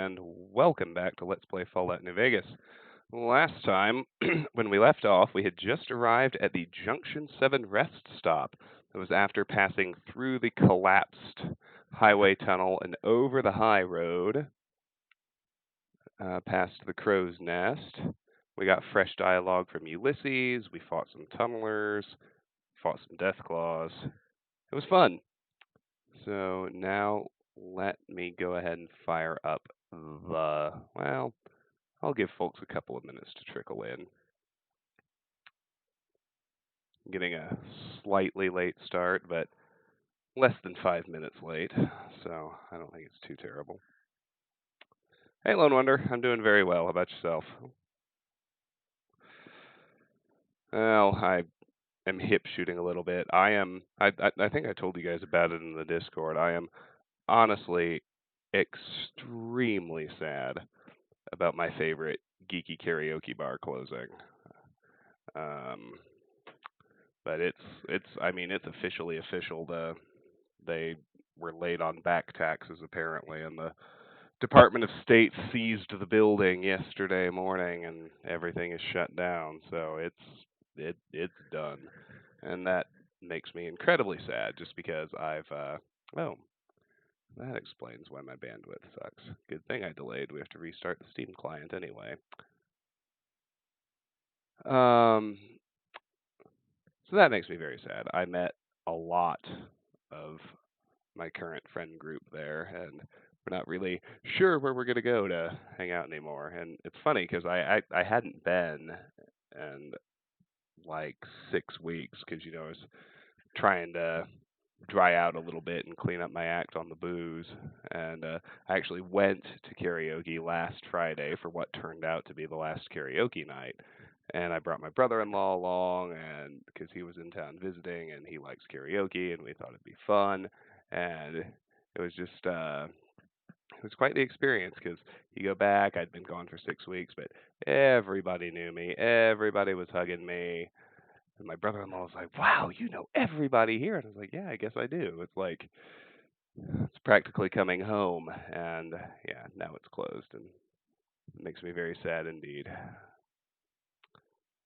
and welcome back to Let's Play Fallout New Vegas. Last time, when we left off, we had just arrived at the Junction 7 rest stop. It was after passing through the collapsed highway tunnel and over the high road, past the Crow's Nest. We got fresh dialogue from Ulysses, we fought some tunnelers, fought some Deathclaws. It was fun. So now let me go ahead and fire up well, I'll give folks a couple of minutes to trickle in. I'm getting a slightly late start, but less than 5 minutes late, so I don't think it's too terrible. Hey, Lone Wonder, I'm doing very well. How about yourself? Well, I am hip shooting a little bit. I think I told you guys about it in the Discord. I am honestly extremely sad about my favorite geeky karaoke bar closing. But it's officially official. They were late on back taxes apparently, and the Department of State seized the building yesterday morning, and everything is shut down. So it's done, and that makes me incredibly sad, just because that explains why my bandwidth sucks. Good thing I delayed. We have to restart the Steam client anyway. So that makes me very sad. I met a lot of my current friend group there, and we're not really sure where we're going to go to hang out anymore. And it's funny because I hadn't been in like 6 weeks because, I was trying to dry out a little bit and clean up my act on the booze. And I actually went to karaoke last Friday for what turned out to be the last karaoke night. And I brought my brother-in-law along, and because he was in town visiting, and he likes karaoke, and we thought it'd be fun. And it was just, it was quite the experience, because you go back, I'd been gone for 6 weeks, but everybody knew me. Everybody was hugging me. And my brother-in-law was like, wow, you know everybody here. And I was like, yeah, I guess I do. It's like, it's practically coming home. And yeah, now it's closed, and it makes me very sad indeed.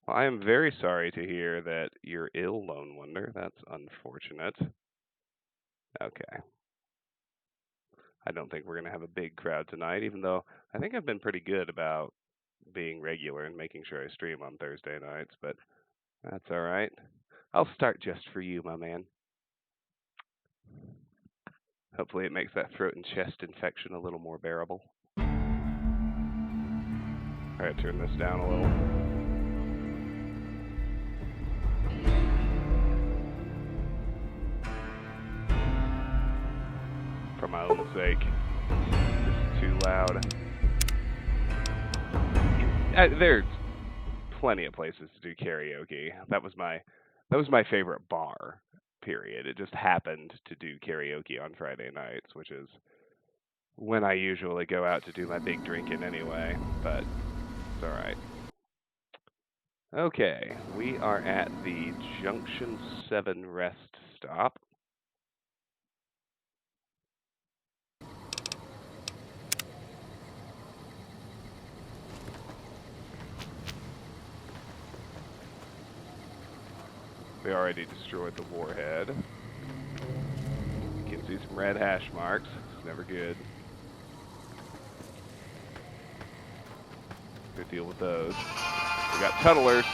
Well, I am very sorry to hear that you're ill, Lone Wonder. That's unfortunate. Okay. I don't think we're going to have a big crowd tonight, even though I think I've been pretty good about being regular and making sure I stream on Thursday nights, but that's all right. I'll start just for you, my man. Hopefully it makes that throat and chest infection a little more bearable. All right, turn this down a little. For my own sake. This is too loud. There's plenty of places to do karaoke. That was my favorite bar, period. It just happened to do karaoke on Friday nights, which is when I usually go out to do my big drinking anyway, but it's alright. Okay, we are at the Junction 7 rest stop. We already destroyed the warhead. You can see some red hash marks. It's never good. Good deal with those. We got tunnelers.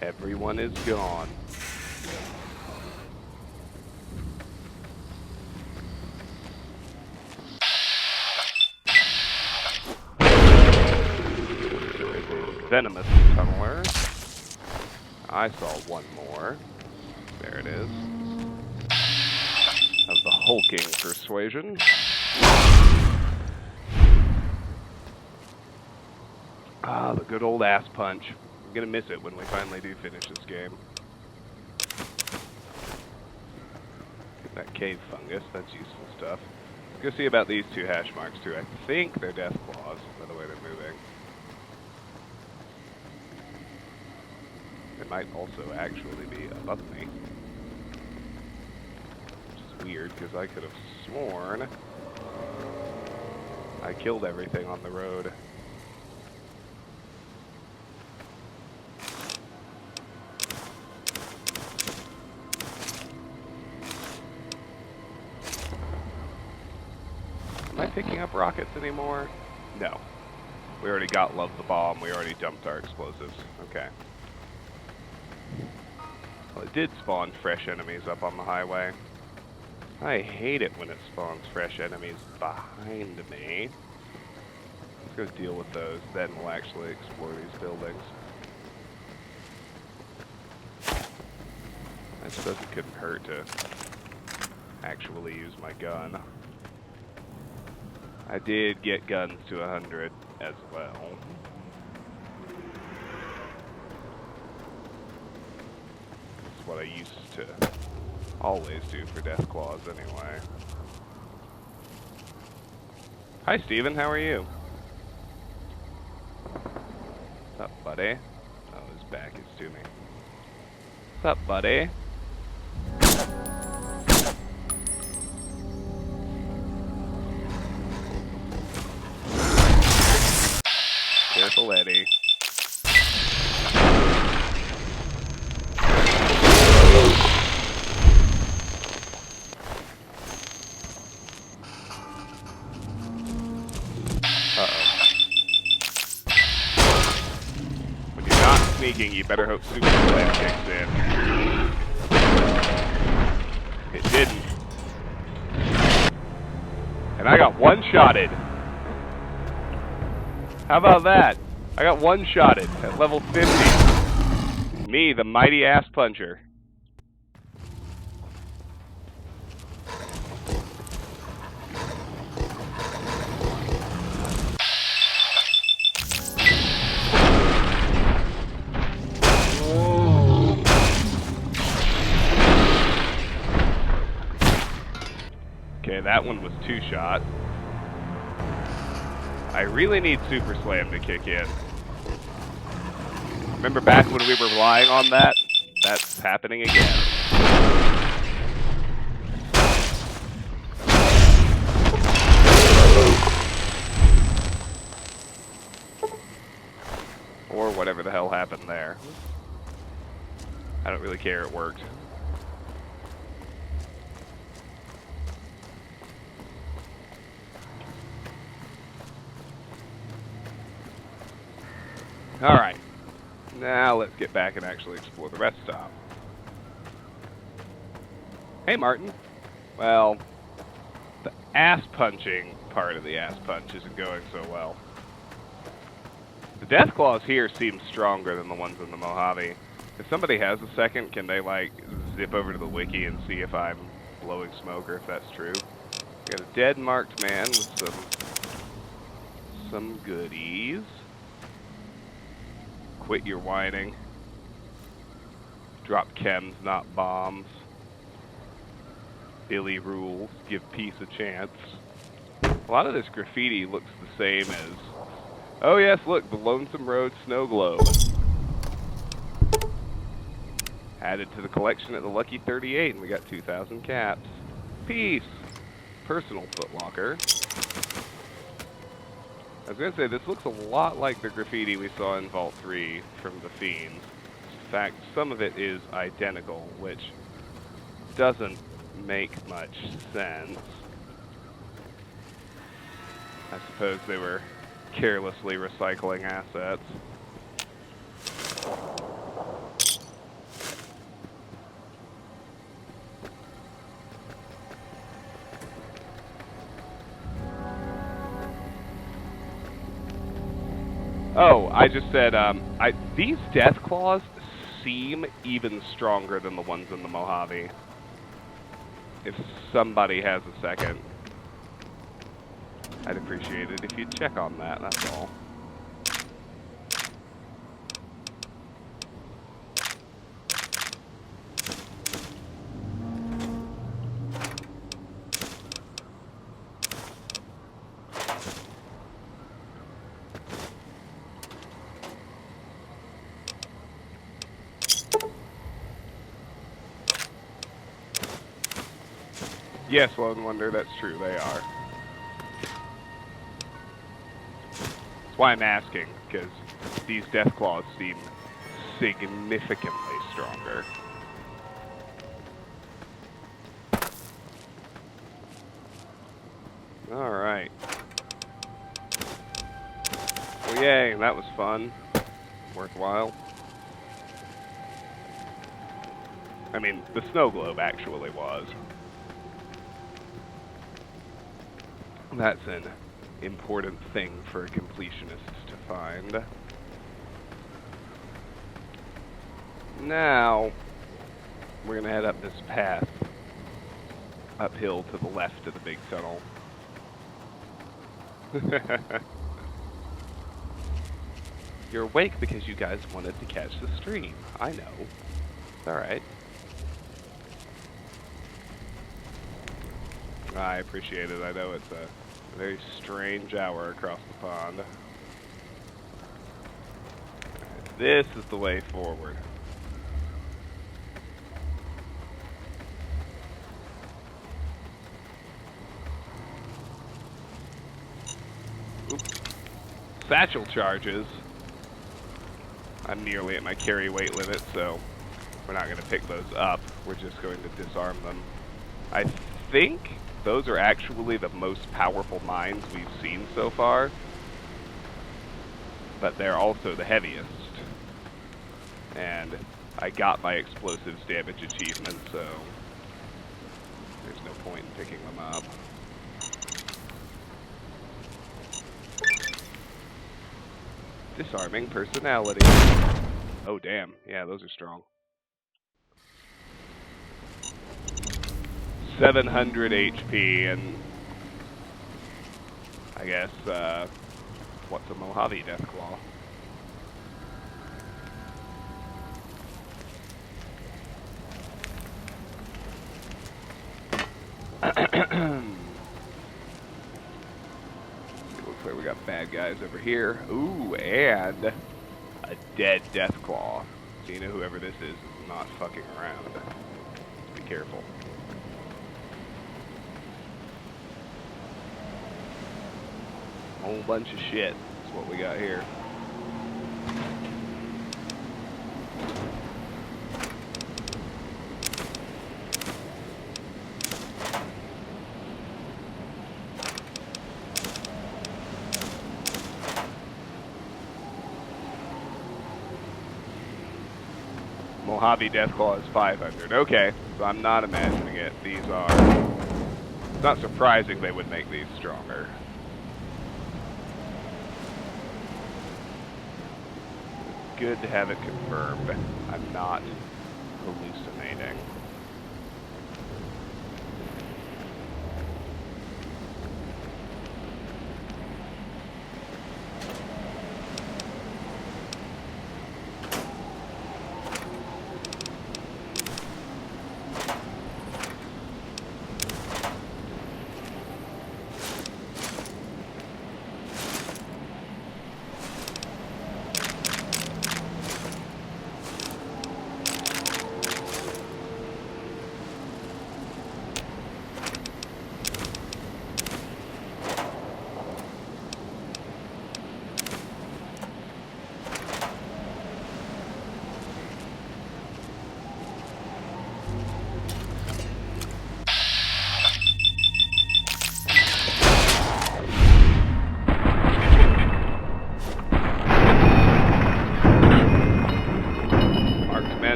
Everyone is gone. There is a venomous tunneler. I saw one more. There it is. Of the hulking persuasion. Ah, the good old ass punch. I'm gonna miss it when we finally do finish this game. Get that cave fungus, that's useful stuff. Let's go see about these two hash marks too. I think they're death claws by the way they're moving. They might also actually be above me. Which is weird, because I could have sworn I killed everything on the road. Am I picking up rockets anymore? No. We already got Love the Bomb. We already dumped our explosives. Okay. Well, it did spawn fresh enemies up on the highway. I hate it when it spawns fresh enemies behind me. Let's go deal with those, then we'll actually explore these buildings. I suppose it couldn't hurt to actually use my gun. I did get guns to 100 as well. That's what I used to always do for death claws anyway. Hi Steven, how are you? What's up, buddy? Oh, his back is to me. What's up, buddy? Careful, Eddie. When you're not sneaking, you better hope Super Slam kicks in. It didn't. And I got one-shotted. How about that? I got one-shotted at level 50. Me, the mighty ass puncher. Okay, that one was two-shot. I really need Super Slam to kick in. Remember back when we were relying on that? That's happening again. Or whatever the hell happened there. I don't really care, it worked. Alright, now let's get back and actually explore the rest stop. Hey Martin. Well, the ass punching part of the ass punch isn't going so well. The death claws here seem stronger than the ones in the Mojave. If somebody has a second, can they like zip over to the wiki and see if I'm blowing smoke or if that's true? We got a dead marked man with some goodies. Quit your whining. Drop chems, not bombs. Billy rules. Give peace a chance. A lot of this graffiti looks the same as... Oh yes, look, the Lonesome Road Snow Globe. Added to the collection at the Lucky 38, and we got 2,000 caps. Peace! Personal footlocker. I was going to say, this looks a lot like the graffiti we saw in Vault 3 from the Fiends. In fact, some of it is identical, which doesn't make much sense. I suppose they were carelessly recycling assets. Oh, I just said, these death claws seem even stronger than the ones in the Mojave. If somebody has a second, I'd appreciate it if you'd check on that, that's all. Yes, Lone Wonder, that's true, they are. That's why I'm asking, because these Deathclaws seem significantly stronger. Alright. Well, yay, that was fun. Worthwhile. I mean, the snow globe actually was. That's an important thing for a completionist to find. Now, we're going to head up this path uphill to the left of the big tunnel. You're awake because you guys wanted to catch the stream. I know. It's alright. I appreciate it. I know it's a very strange hour across the pond. This is the way forward. Oops. Satchel charges. I'm nearly at my carry weight limit, so we're not going to pick those up. We're just going to disarm them. I think those are actually the most powerful mines we've seen so far, but they're also the heaviest. And I got my explosives damage achievement, so there's no point in picking them up. Disarming personality. Oh damn, yeah, those are strong. 700 HP, and I guess, what's a Mojave Deathclaw? Looks like we got bad guys over here. Ooh, and a dead Deathclaw. So you know whoever this is not fucking around. Be careful. Whole bunch of shit is what we got here. Mojave Deathclaw is 500. Okay, so I'm not imagining it. These are... It's not surprising they would make these stronger. Good to have it confirmed. I'm not hallucinating.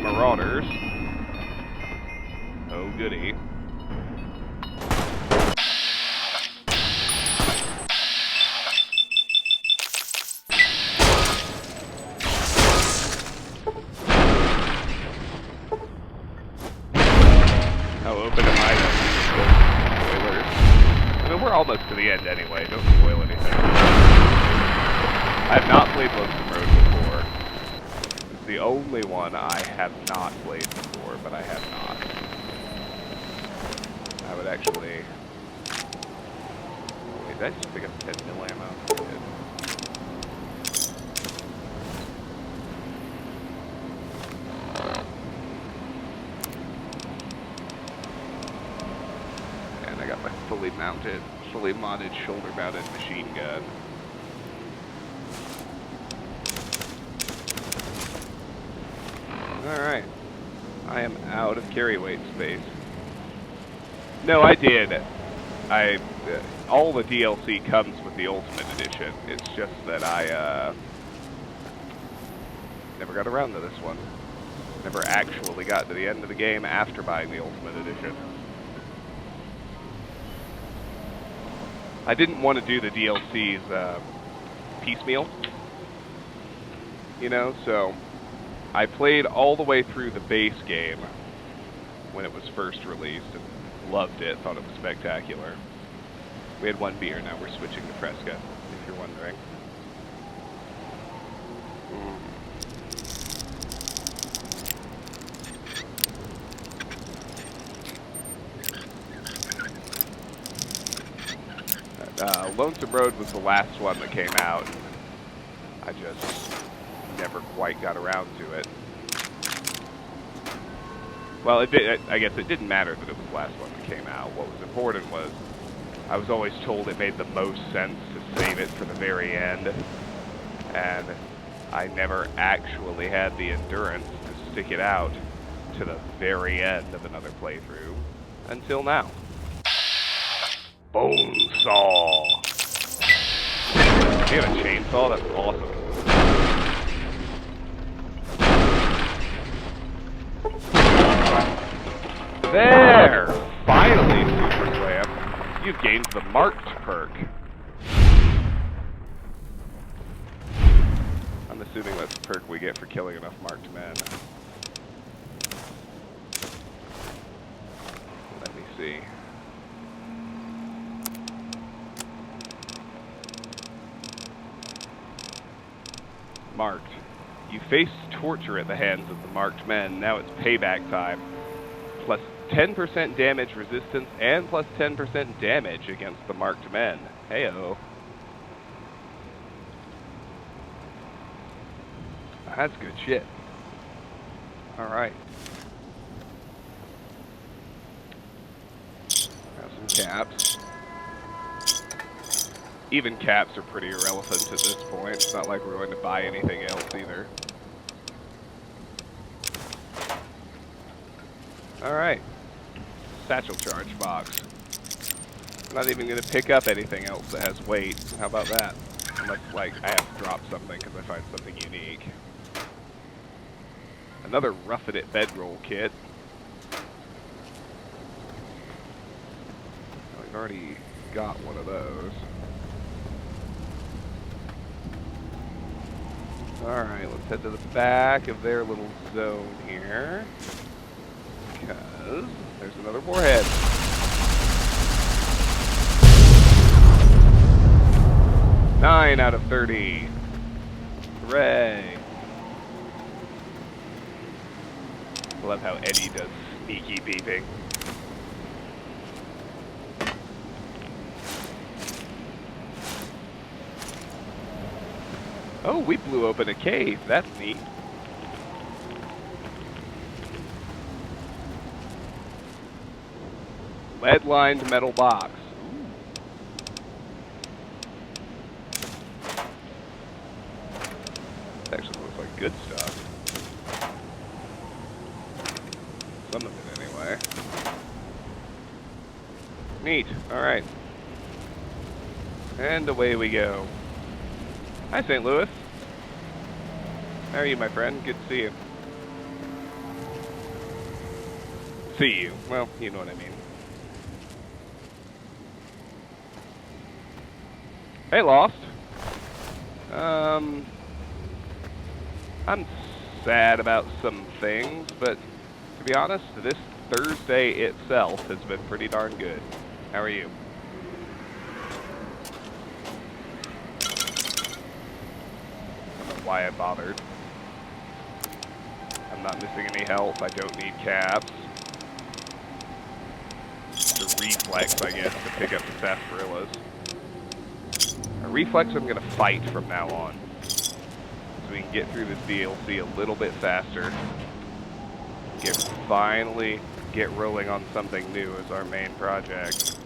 Marauders. Oh goody. How open am I to spoilers? I mean, we're almost to the end anyway, don't spoil anything. I have not played Lonesome Road before. It's the only one I have not played before, but I have not. I would actually... Wait, did I just pick up 10 mil ammo? Good. fully modded shoulder-mounted machine gun. Alright. I am out of carry weight space. No, I did. All the DLC comes with the Ultimate Edition. It's just that I, never got around to this one. Never actually got to the end of the game after buying the Ultimate Edition. I didn't want to do the DLCs, piecemeal. You know, so I played all the way through the base game when it was first released and loved it, thought it was spectacular. We had one beer, now we're switching to Fresca, if you're wondering. Lonesome Road was the last one that came out. I just never quite got around to it. Well, I guess it didn't matter that it was the last one that came out. What was important was I was always told it made the most sense to save it for the very end, and I never actually had the endurance to stick it out to the very end of another playthrough until now. Bonesaw! You have a chainsaw? That's awesome. There! Finally, Super Slam. You've gained the Marked perk. I'm assuming that's the perk we get for killing enough marked men. Let me see. Marked. You faced torture at the hands of the marked men. Now it's payback time. Plus 10% damage resistance and plus 10% damage against the marked men. Heyo. That's good shit. Alright. Got some caps. Even caps are pretty irrelevant at this point. It's not like we're going to buy anything else either. Alright. Satchel charge box. I'm not even going to pick up anything else that has weight. How about that? Unless, like, I have to drop something because I find something unique. Another Rough It bedroll kit. I've already got one of those. Alright, let's head to the back of their little zone here. Because there's another warhead. Nine out of 30. Hooray. I love how Eddie does sneaky beeping. Oh, we blew open a cave. That's neat. Lead-lined metal box. Ooh. This actually looks like good stuff. Some of it, anyway. Neat. Alright. And away we go. Hi, St. Louis. How are you, my friend? Good to see you. See you. Well, you know what I mean. Hey, Lost. I'm sad about some things, but to be honest, this Thursday itself has been pretty darn good. How are you? I don't know why I bothered. I'm not missing any health. I don't need caps. It's a reflex, I guess, to pick up the sarsaparillas. A reflex I'm going to fight from now on. So we can get through this DLC a little bit faster. Finally get rolling on something new as our main project.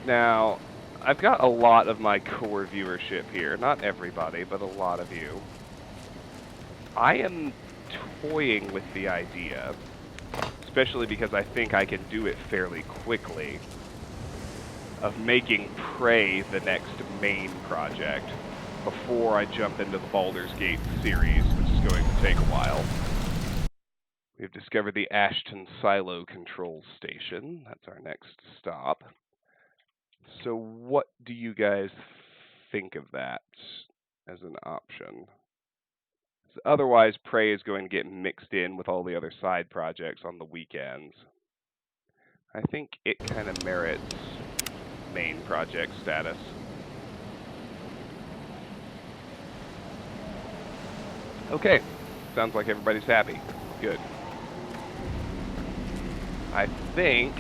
Now, I've got a lot of my core viewership here. Not everybody, but a lot of you. I am toying with the idea, especially because I think I can do it fairly quickly, of making Prey the next main project before I jump into the Baldur's Gate series, which is going to take a while. We've discovered the Ashton Silo Control Station. That's our next stop. So what do you guys think of that as an option? Otherwise, Prey is going to get mixed in with all the other side projects on the weekends. I think it kind of merits main project status. Okay, sounds like everybody's happy. Good. I think,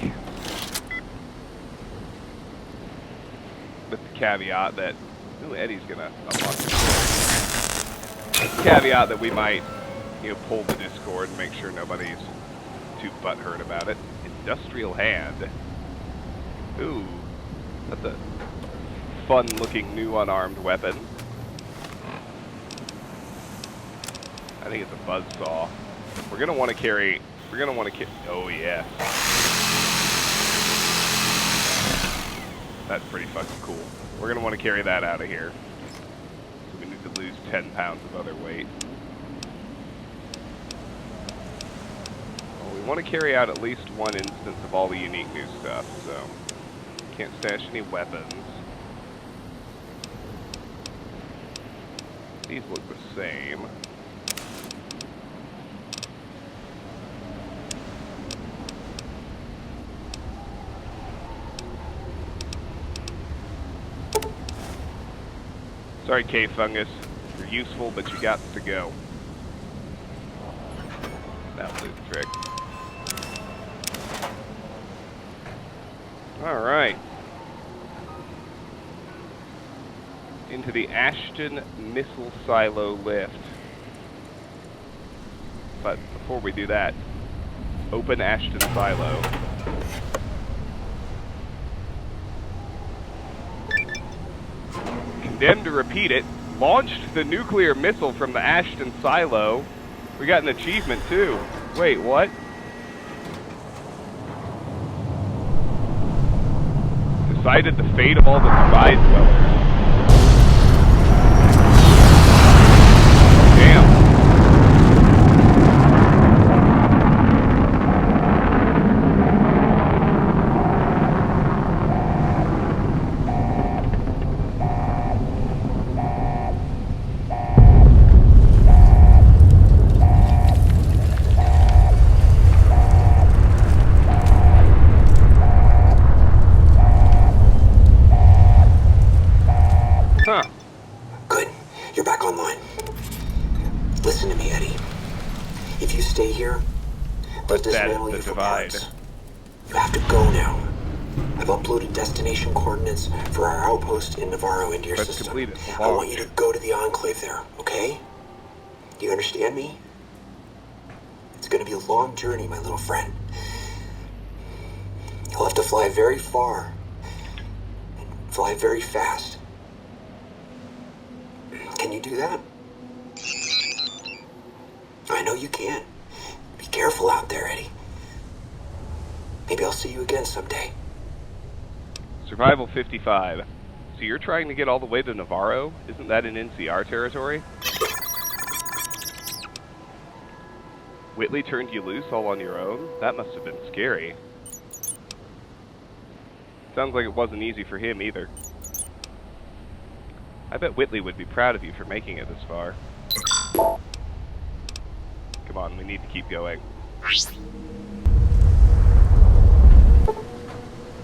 with the caveat that, ooh, Eddie's gonna unlock it. Caveat that we might, pull the Discord and make sure nobody's too butthurt about it. Industrial hand. Ooh, that's a fun-looking new unarmed weapon. I think it's a buzzsaw. We're gonna want to carry. Oh yeah. That's pretty fucking cool. We're gonna want to carry that out of here. So we need to lose 10 pounds of other weight. Well, we want to carry out at least one instance of all the unique new stuff, so can't stash any weapons. These look the same. Sorry, Cave Fungus. You're useful, but you got to go. That'll do the trick. Alright. Into the Ashton Missile Silo lift. But before we do that, open Ashton Silo. Condemned to repeat it, launched the nuclear missile from the Ashton Silo. We got an achievement too. Wait, what? Decided the fate of all the Divide dwellers. Damn. Huh. Good. You're back online. Listen to me, Eddie. If you stay here, they'll dismantle you for parts. You have to go now. I've uploaded destination coordinates for our outpost in Navarro into your system. I want you to go to the Enclave there, okay? Do you understand me? It's gonna be a long journey, my little friend. You'll have to fly very far. And fly very fast. Can you do that? I know you can. Be careful out there, Eddie. Maybe I'll see you again someday. Survival 55. So you're trying to get all the way to Navarro? Isn't that in NCR territory? Whitley turned you loose all on your own? That must have been scary. Sounds like it wasn't easy for him either. I bet Whitley would be proud of you for making it this far. Come on, we need to keep going.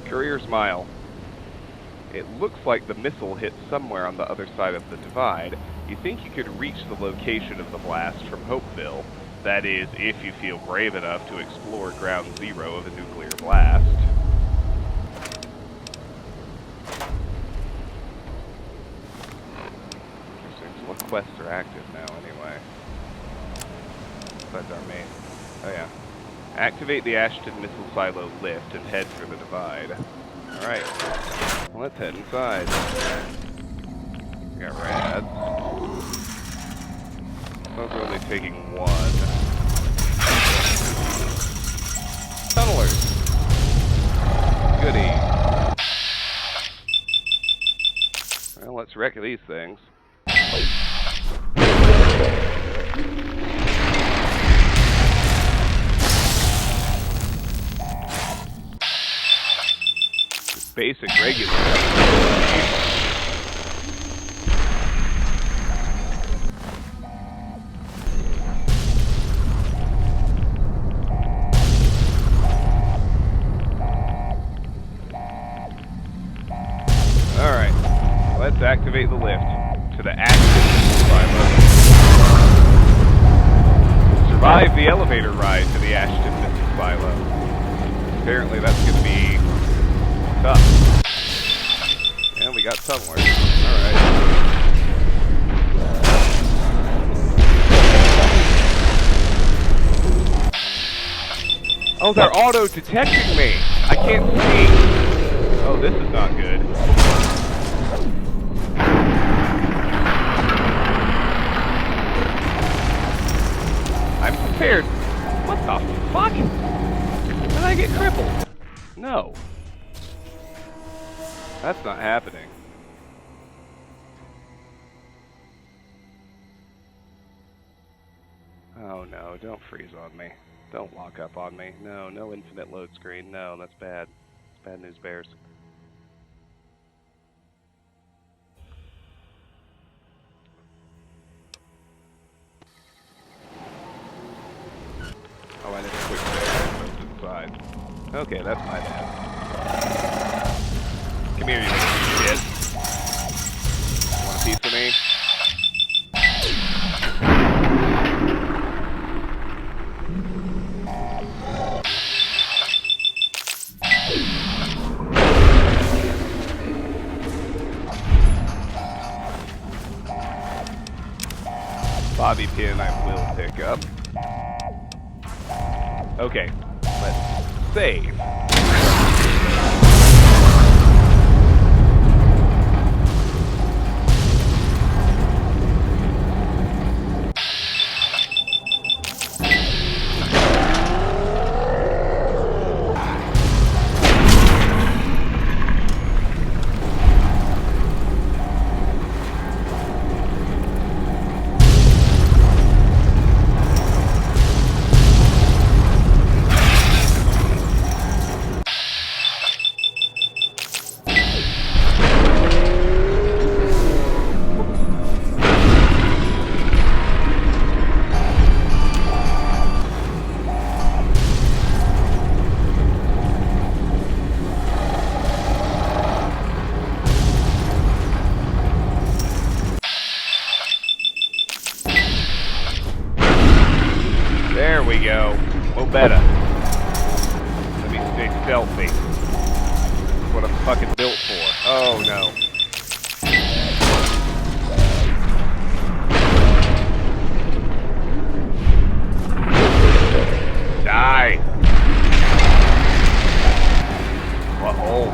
Courier's Mile. It looks like the missile hit somewhere on the other side of the divide. You think you could reach the location of the blast from Hopeville. That is, if you feel brave enough to explore ground zero of a nuclear blast. What quests are active now, anyway? Besides our main. Oh, yeah. Activate the Ashton Missile Silo lift and head for the divide. Alright, let's head inside. We got rads. Those are only taking one. Tunnelers. Goody. Well, let's wreck these things. Basic regular. Alright, let's activate the lift to the Ashton silo. Survive the elevator ride to the Ashton Missile Silo. Apparently that's going to be tough. And we got somewhere. Alright. Oh, they're auto-detecting me! I can't see! Oh, this is not good. I'm prepared. What the fuck? Did I get crippled? No. That's not happening. Oh no, don't freeze on me. Don't lock up on me. No, no infinite load screen. No, that's bad. It's bad news bears. Oh, I need a quick save inside. Okay, that's my bad. Come here, you shit. Want a piece of me? Bobby pin I will pick up. Okay, let's save. There we go. Oh, better. Let me stay stealthy. That's what I'm fucking built for. Oh, no. Die! Uh-oh.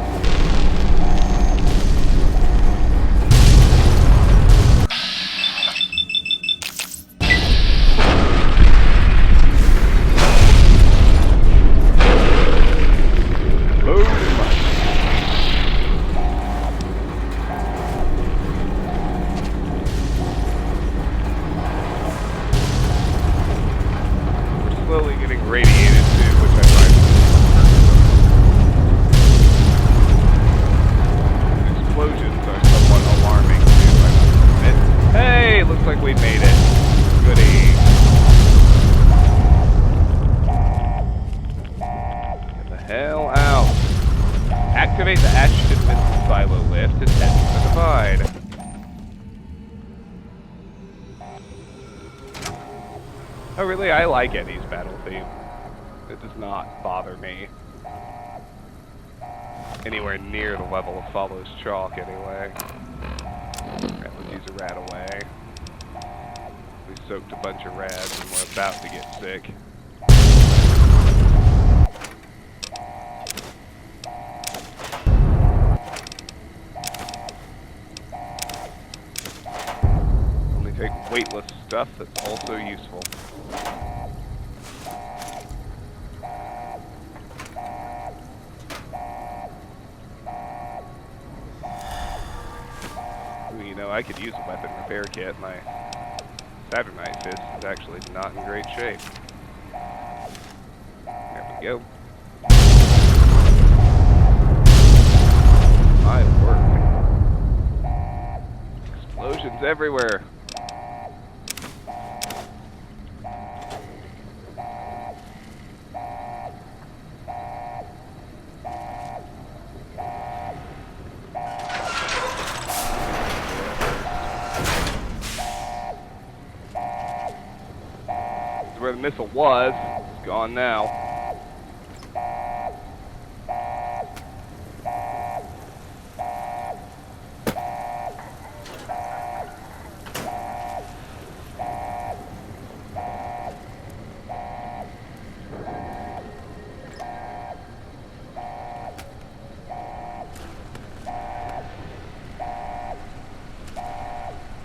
Slowly getting radiated too, which I find explosions are somewhat alarming too, I must admit. Hey, looks like we made it. Goody. Get the hell out. Activate the Ashton Missile Silo lift and head to the divide. Oh really? I like Eddie's battle theme. It does not bother me. Anywhere near the level of Follows Chalk, anyway. Alright, let's use a rat away. We soaked a bunch of rads and we're about to get sick. weightless stuff that's also useful. Ooh, you know, I could use a weapon repair kit. My Saturnite fist is actually not in great shape. There we go. My word. Explosions everywhere. Where the missile was, it's gone now.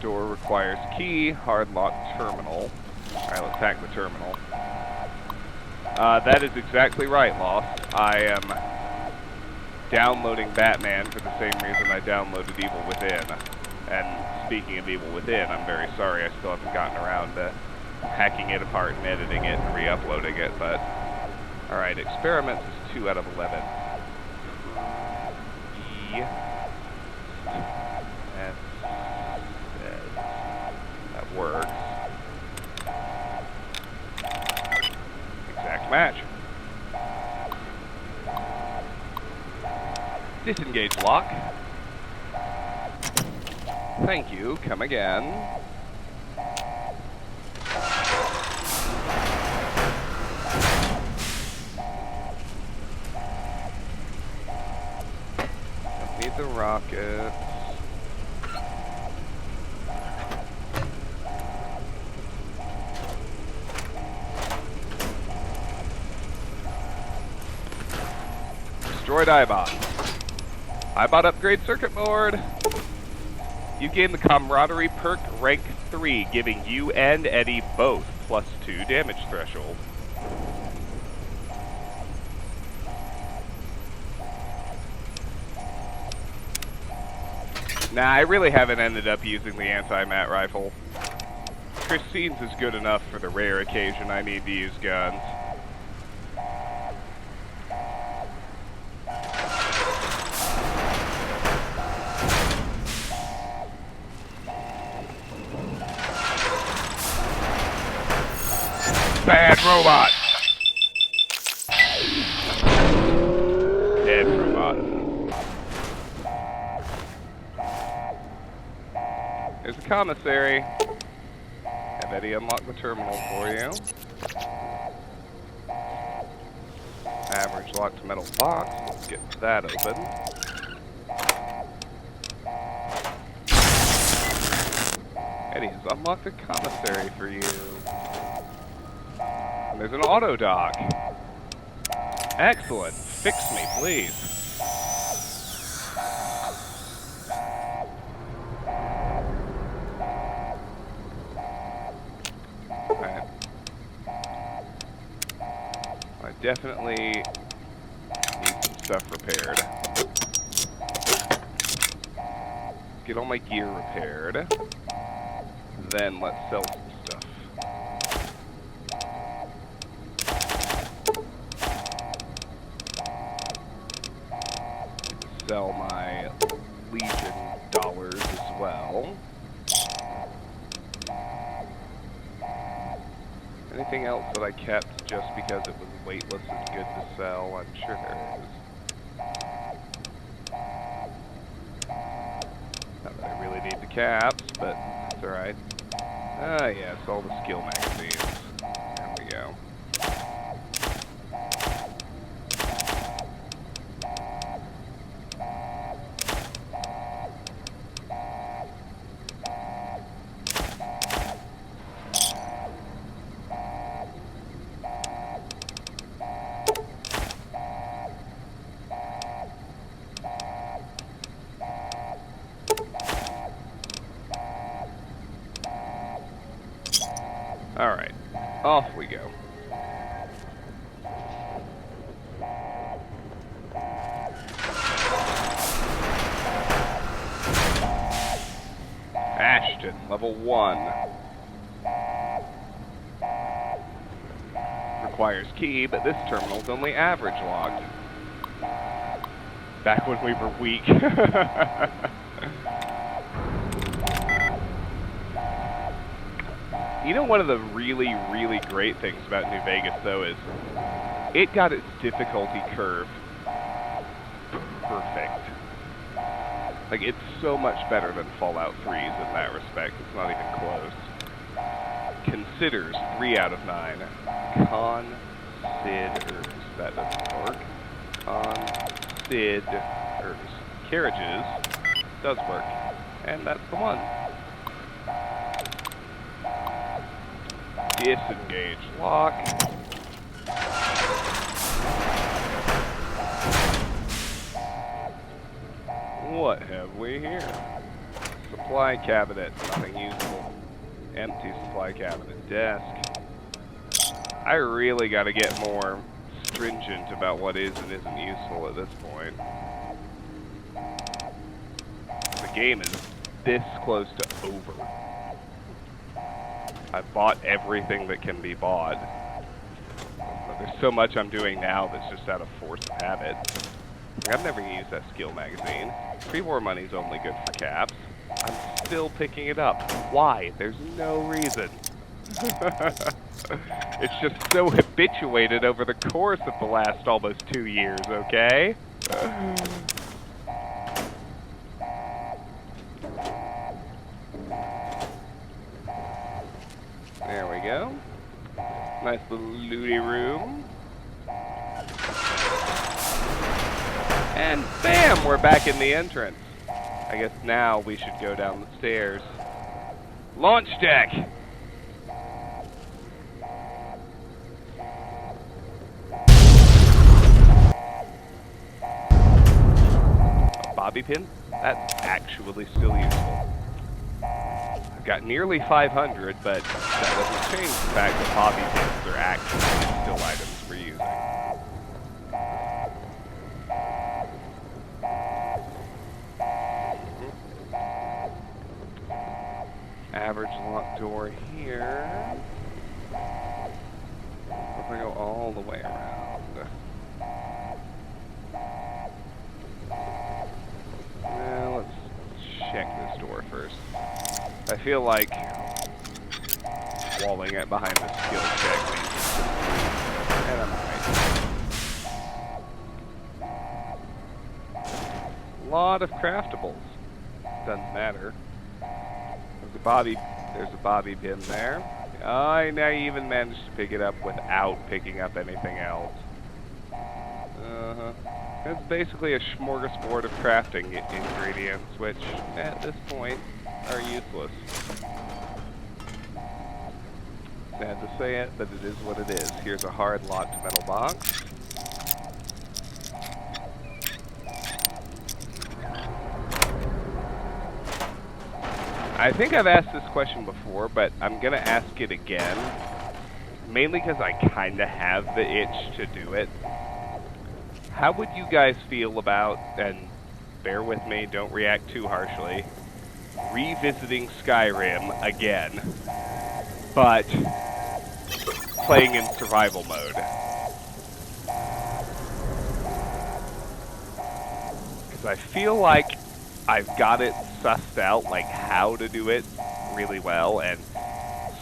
Door requires key, hard lock terminal. Alright, let's hack the terminal. That is exactly right, Lost. I am downloading Batman for the same reason I downloaded Evil Within. And speaking of Evil Within, I'm very sorry I still haven't gotten around to hacking it apart and editing it and re-uploading it, but... Alright, experiments is 2 out of 11. That works. Exact match. Disengage lock. Thank you. Come again. Don't need the rockets. Destroyed Eyebot. Eyebot upgrade circuit board. You gain the Camaraderie perk rank 3, giving you and Eddie both +2 damage threshold. Nah, I really haven't ended up using the anti-mat rifle. Christine's is good enough for the rare occasion I need to use guns. Bad robot! Dead robot. There's a commissary. Have Eddie unlock the terminal for you. Average locked metal box. Let's get that open. Eddie has unlocked the commissary for you. There's an auto dock. Excellent. Fix me, please. Alright. I definitely need some stuff repaired. Get all my gear repaired. Then let's sell some stuff. Sell my Legion dollars as well. Anything else that I kept just because it was weightless is good to sell? I'm sure there is. Not that I really need the caps, but that's alright. Ah, yes, all the skill magazines. There we go. Alright, off we go. Ashton, level 1. Requires key, but this terminal's only average locked. Back when we were weak. You know, one of the really, really great things about New Vegas, though, is it got its difficulty curve perfect. Like, it's so much better than Fallout 3's in that respect. It's not even close. Considers 3 out of 9. Considers. That doesn't work. Considers. Carriages does work. And that's the one. Disengage lock. What have we here? Supply cabinet, nothing useful. Empty supply cabinet. Desk. I really gotta get more stringent about what is and isn't useful at this point. The game is this close to over. I've bought everything that can be bought. But there's so much I'm doing now that's just out of force of habit. I've never used that skill magazine. Pre-war money's only good for caps. I'm still picking it up. Why? There's no reason. It's just so habituated over the course of the last almost 2 years, okay? There we go. Nice little looty room. And bam! We're back in the entrance. I guess now we should go down the stairs. Launch deck! A bobby pin? That's actually still useful. I've got nearly 500, but that doesn't change the fact that bobby pins are actually still items we're using. Average lock door here. We're gonna go all the way around. Well, let's check this door first. I feel like walling it behind the skill check means it's just and I'm right. Lot of craftables. Doesn't matter. There's a bobby pin there. Oh, now you even managed to pick it up without picking up anything else. It's basically a smorgasbord of crafting ingredients, which, at this point, are useless. Sad to say it, but it is what it is. Here's a hard locked metal box. I think I've asked this question before, but I'm going to ask it again. Mainly because I kind of have the itch to do it. How would you guys feel about, and bear with me, don't react too harshly, revisiting Skyrim again, but playing in survival mode? Because I feel like I've got it sussed out, like how to do it really well, and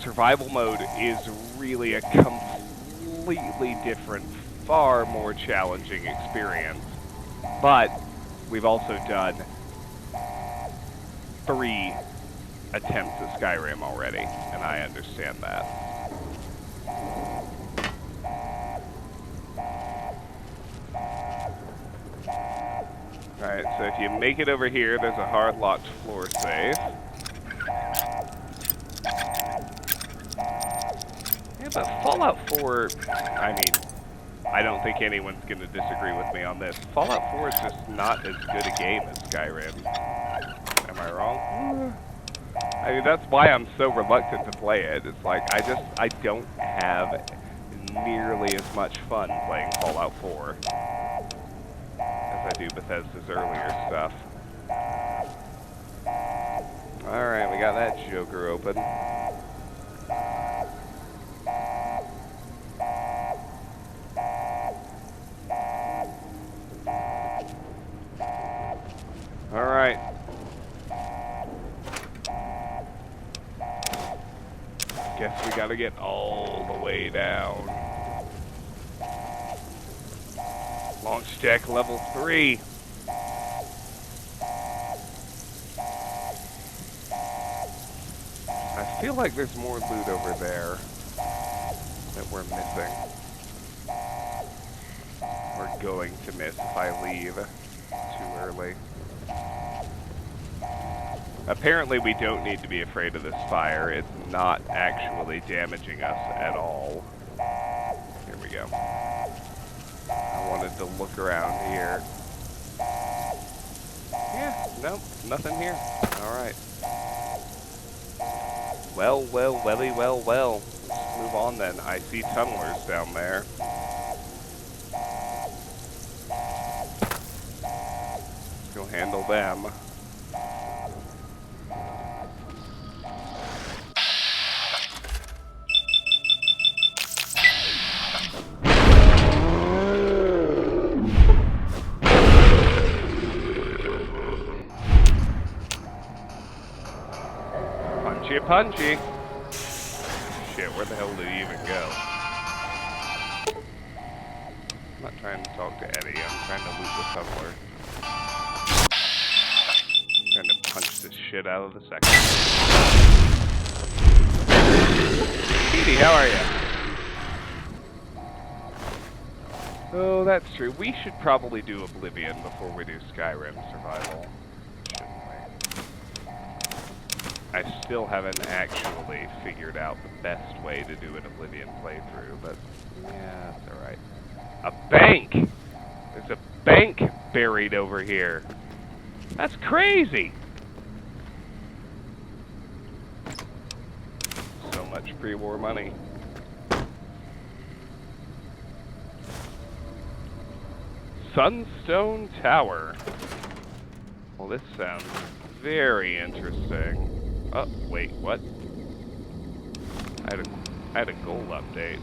survival mode is really a completely different, far more challenging experience. But we've also done 3 attempts at Skyrim already, and I understand that. Alright, so if you make it over here, there's a hard locked floor safe. Yeah, but Fallout 4, I mean, I don't think anyone's going to disagree with me on this. Fallout 4 is just not as good a game as Skyrim. Am I wrong? I mean, that's why I'm so reluctant to play it. It's like, I don't have nearly as much fun playing Fallout 4 as I do Bethesda's earlier stuff. Alright, we got that Joker open. Alright. Guess we gotta get all the way down. Launch deck level 3. I feel like there's more loot over there that we're missing. We're going to miss if I leave too early. Apparently we don't need to be afraid of this fire. It's not actually damaging us at all. Here we go. I wanted to look around here. Yeah, nope, nothing here. Alright. Well, welly, well. Let's move on then. I see tunnelers down there. Let's go handle them. Punchy. Shit, where the hell did he even go? I'm not trying to talk to Eddie, I'm trying to loot the tunnler. Trying to punch this shit out of the second. Petey, how are you? Oh, that's true. We should probably do Oblivion before we do Skyrim Survival. I still haven't actually figured out the best way to do an Oblivion playthrough, but yeah, that's alright. A bank! There's a bank buried over here. That's crazy! So much pre-war money. Sunstone Tower. Well, this sounds very interesting. Oh, wait, what? I had a goal update.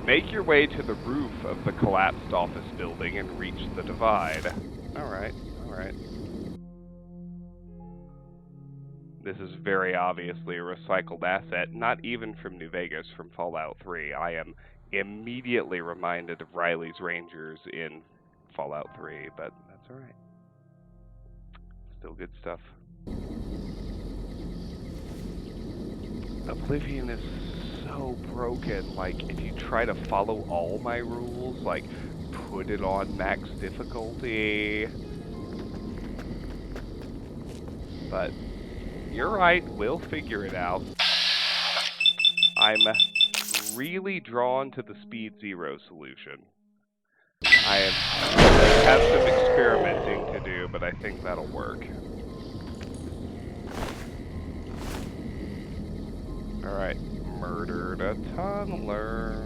Make your way to the roof of the collapsed office building and reach the divide. Alright. This is very obviously a recycled asset, not even from New Vegas, from Fallout 3. I am immediately reminded of Riley's Rangers in Fallout 3, but that's alright. Still good stuff. Oblivion is so broken. Like, if you try to follow all my rules, like, put it on max difficulty. But, you're right, we'll figure it out. I'm really drawn to the Speed Zero solution. I have some experimenting to do, but I think that'll work. Alright, murdered a tunneler.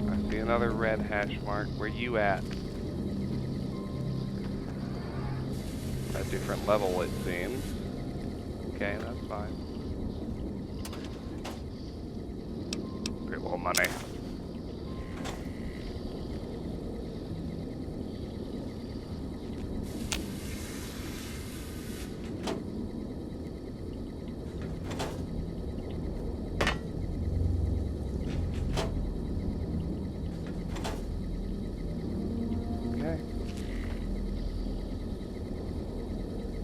I see another red hash mark. Where you at? A different level, it seems. Okay, that's fine. Great little money.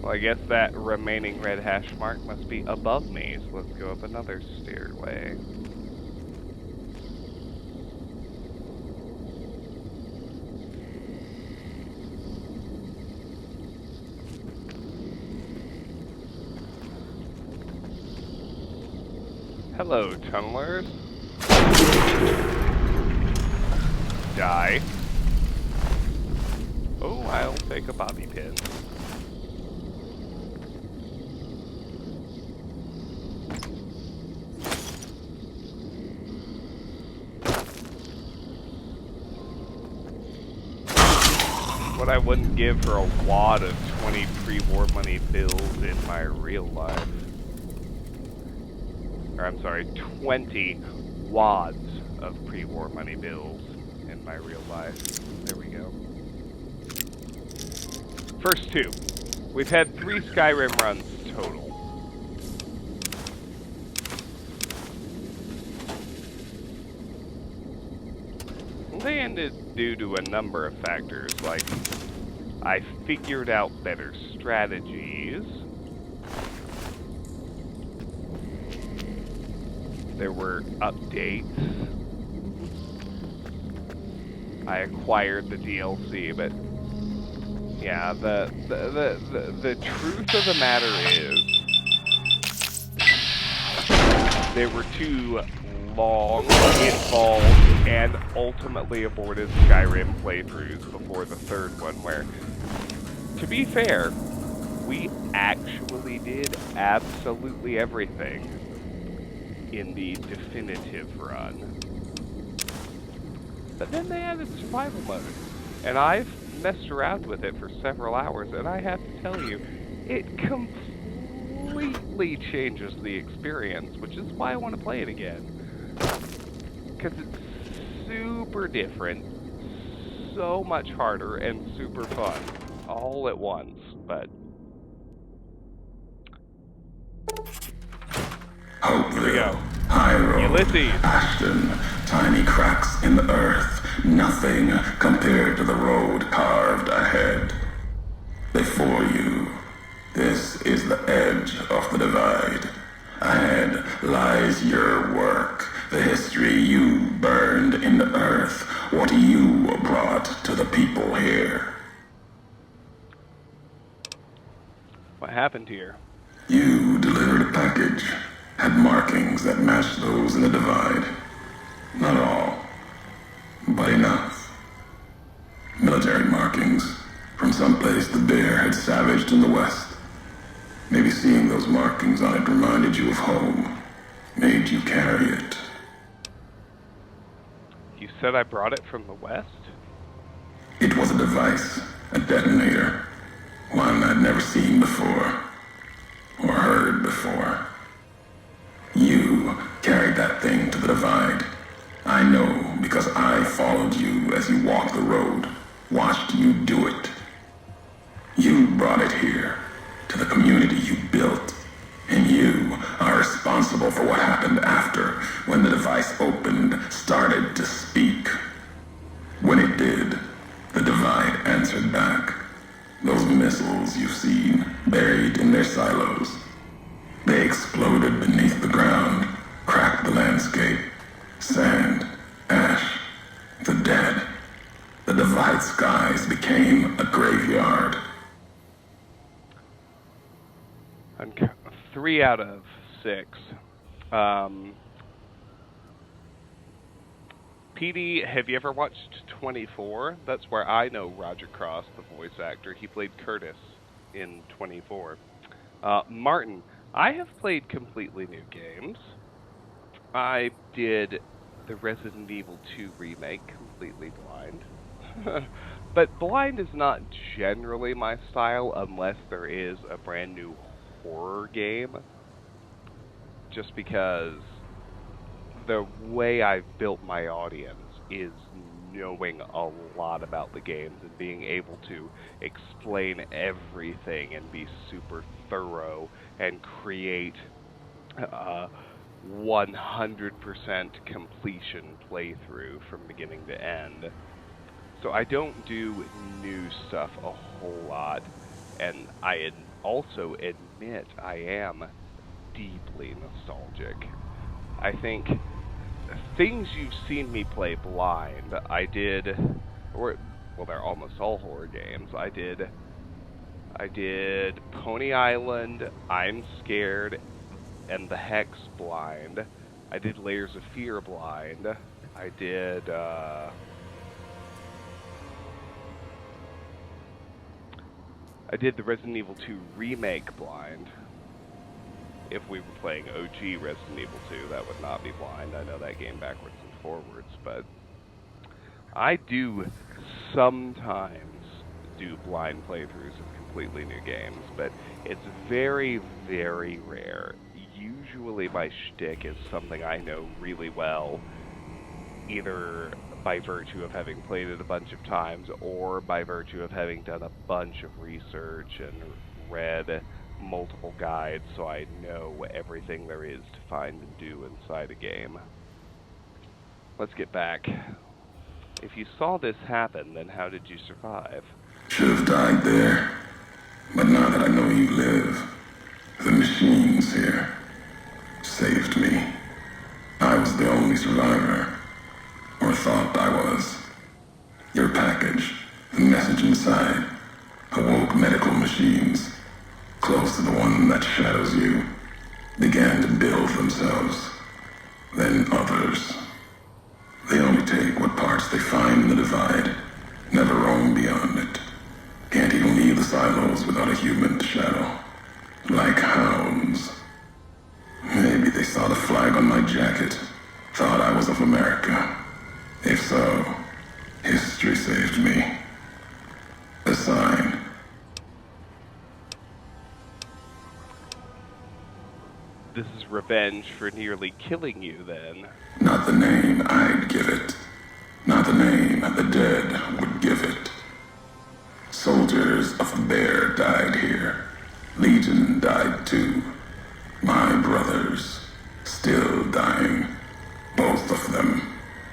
Well, I guess that remaining red hash mark must be above me, so let's go up another stairway. Hello, tunnelers. Die. Oh, I'll take a bobby pin. What I wouldn't give for a wad of 20 pre-war money bills in my real life. Or I'm sorry, 20 wads of pre-war money bills in my real life. There we go. First two. We've had 3 Skyrim runs total. They ended due to a number of factors, like I figured out better strategies. There were updates. I acquired the DLC, but yeah, the truth of the matter is there were 2 long, involved, and ultimately aborted Skyrim playthroughs before the 3rd one, where, to be fair, we actually did absolutely everything in the definitive run. But then they added survival mode, and I've messed around with it for several hours, and I have to tell you, it completely changes the experience, which is why I want to play it again. Because it's super different, so much harder, and super fun, all at once, but... Hopeville, Here we go. Hyrule, Ulysses. Ashton, tiny cracks in the earth, nothing compared to the road carved ahead. Before you, this is the edge of the divide. Ahead lies your work, the history you burned in the earth, what you brought to the people here. What happened here? You delivered a package, had markings that matched those in the divide. Not all, but enough. Military markings from someplace the bear had savaged in the west. Maybe seeing those markings on it reminded you of home, made you carry it. You said I brought it from the west? It was a device, a detonator, one I'd never seen before, or heard before. You carried that thing to the divide. I know because I followed you as you walked the road, watched you do it. You brought it here, to the community you built, and you are responsible for what happened after, when the device opened, started to speak. When it did, the divide answered back. Those missiles you've seen, buried in their silos. They exploded beneath the ground, cracked the landscape. Sand, ash, the dead. The divide skies became a graveyard. 3 out of 6. PD, have you ever watched 24? That's where I know Roger Cross, the voice actor. He played Curtis in 24. Martin, I have played completely new games. I did the Resident Evil 2 remake completely blind. But blind is not generally my style unless there is a brand new horror game. Just because the way I've built my audience is knowing a lot about the games and being able to explain everything and be super thorough and create 100% completion playthrough from beginning to end. So I don't do new stuff a whole lot, and I also admit I am deeply nostalgic. I think things you've seen me play blind, I did, well, they're almost all horror games. I did Pony Island, I'm Scared, and The Hex blind. I did Layers of Fear blind. I did, I did the Resident Evil 2 remake blind. If we were playing OG Resident Evil 2, that would not be blind. I know that game backwards and forwards, but I do sometimes do blind playthroughs of completely new games, but it's very, very rare. Usually my shtick is something I know really well, either by virtue of having played it a bunch of times or by virtue of having done a bunch of research and read multiple guides so I know everything there is to find and do inside a game. Let's get back. If you saw this happen, then how did you survive? Should have died there. But now that I know you live, the machines here saved me. I was the only survivor. Or thought I was. Your package, the message inside, awoke medical machines, close to the one that shadows you, began to build themselves. Then others. They only take what parts they find in the divide, never roam beyond it. Can't even leave the silos without a human to shadow. Like hounds. Maybe they saw the flag on my jacket, thought I was of America. If so, history saved me. A sign. This is revenge for nearly killing you, then. Not the name I'd give it. Not the name the dead would give it. Soldiers of the Bear died here. Legion died too. My brothers, still dying. Both of them,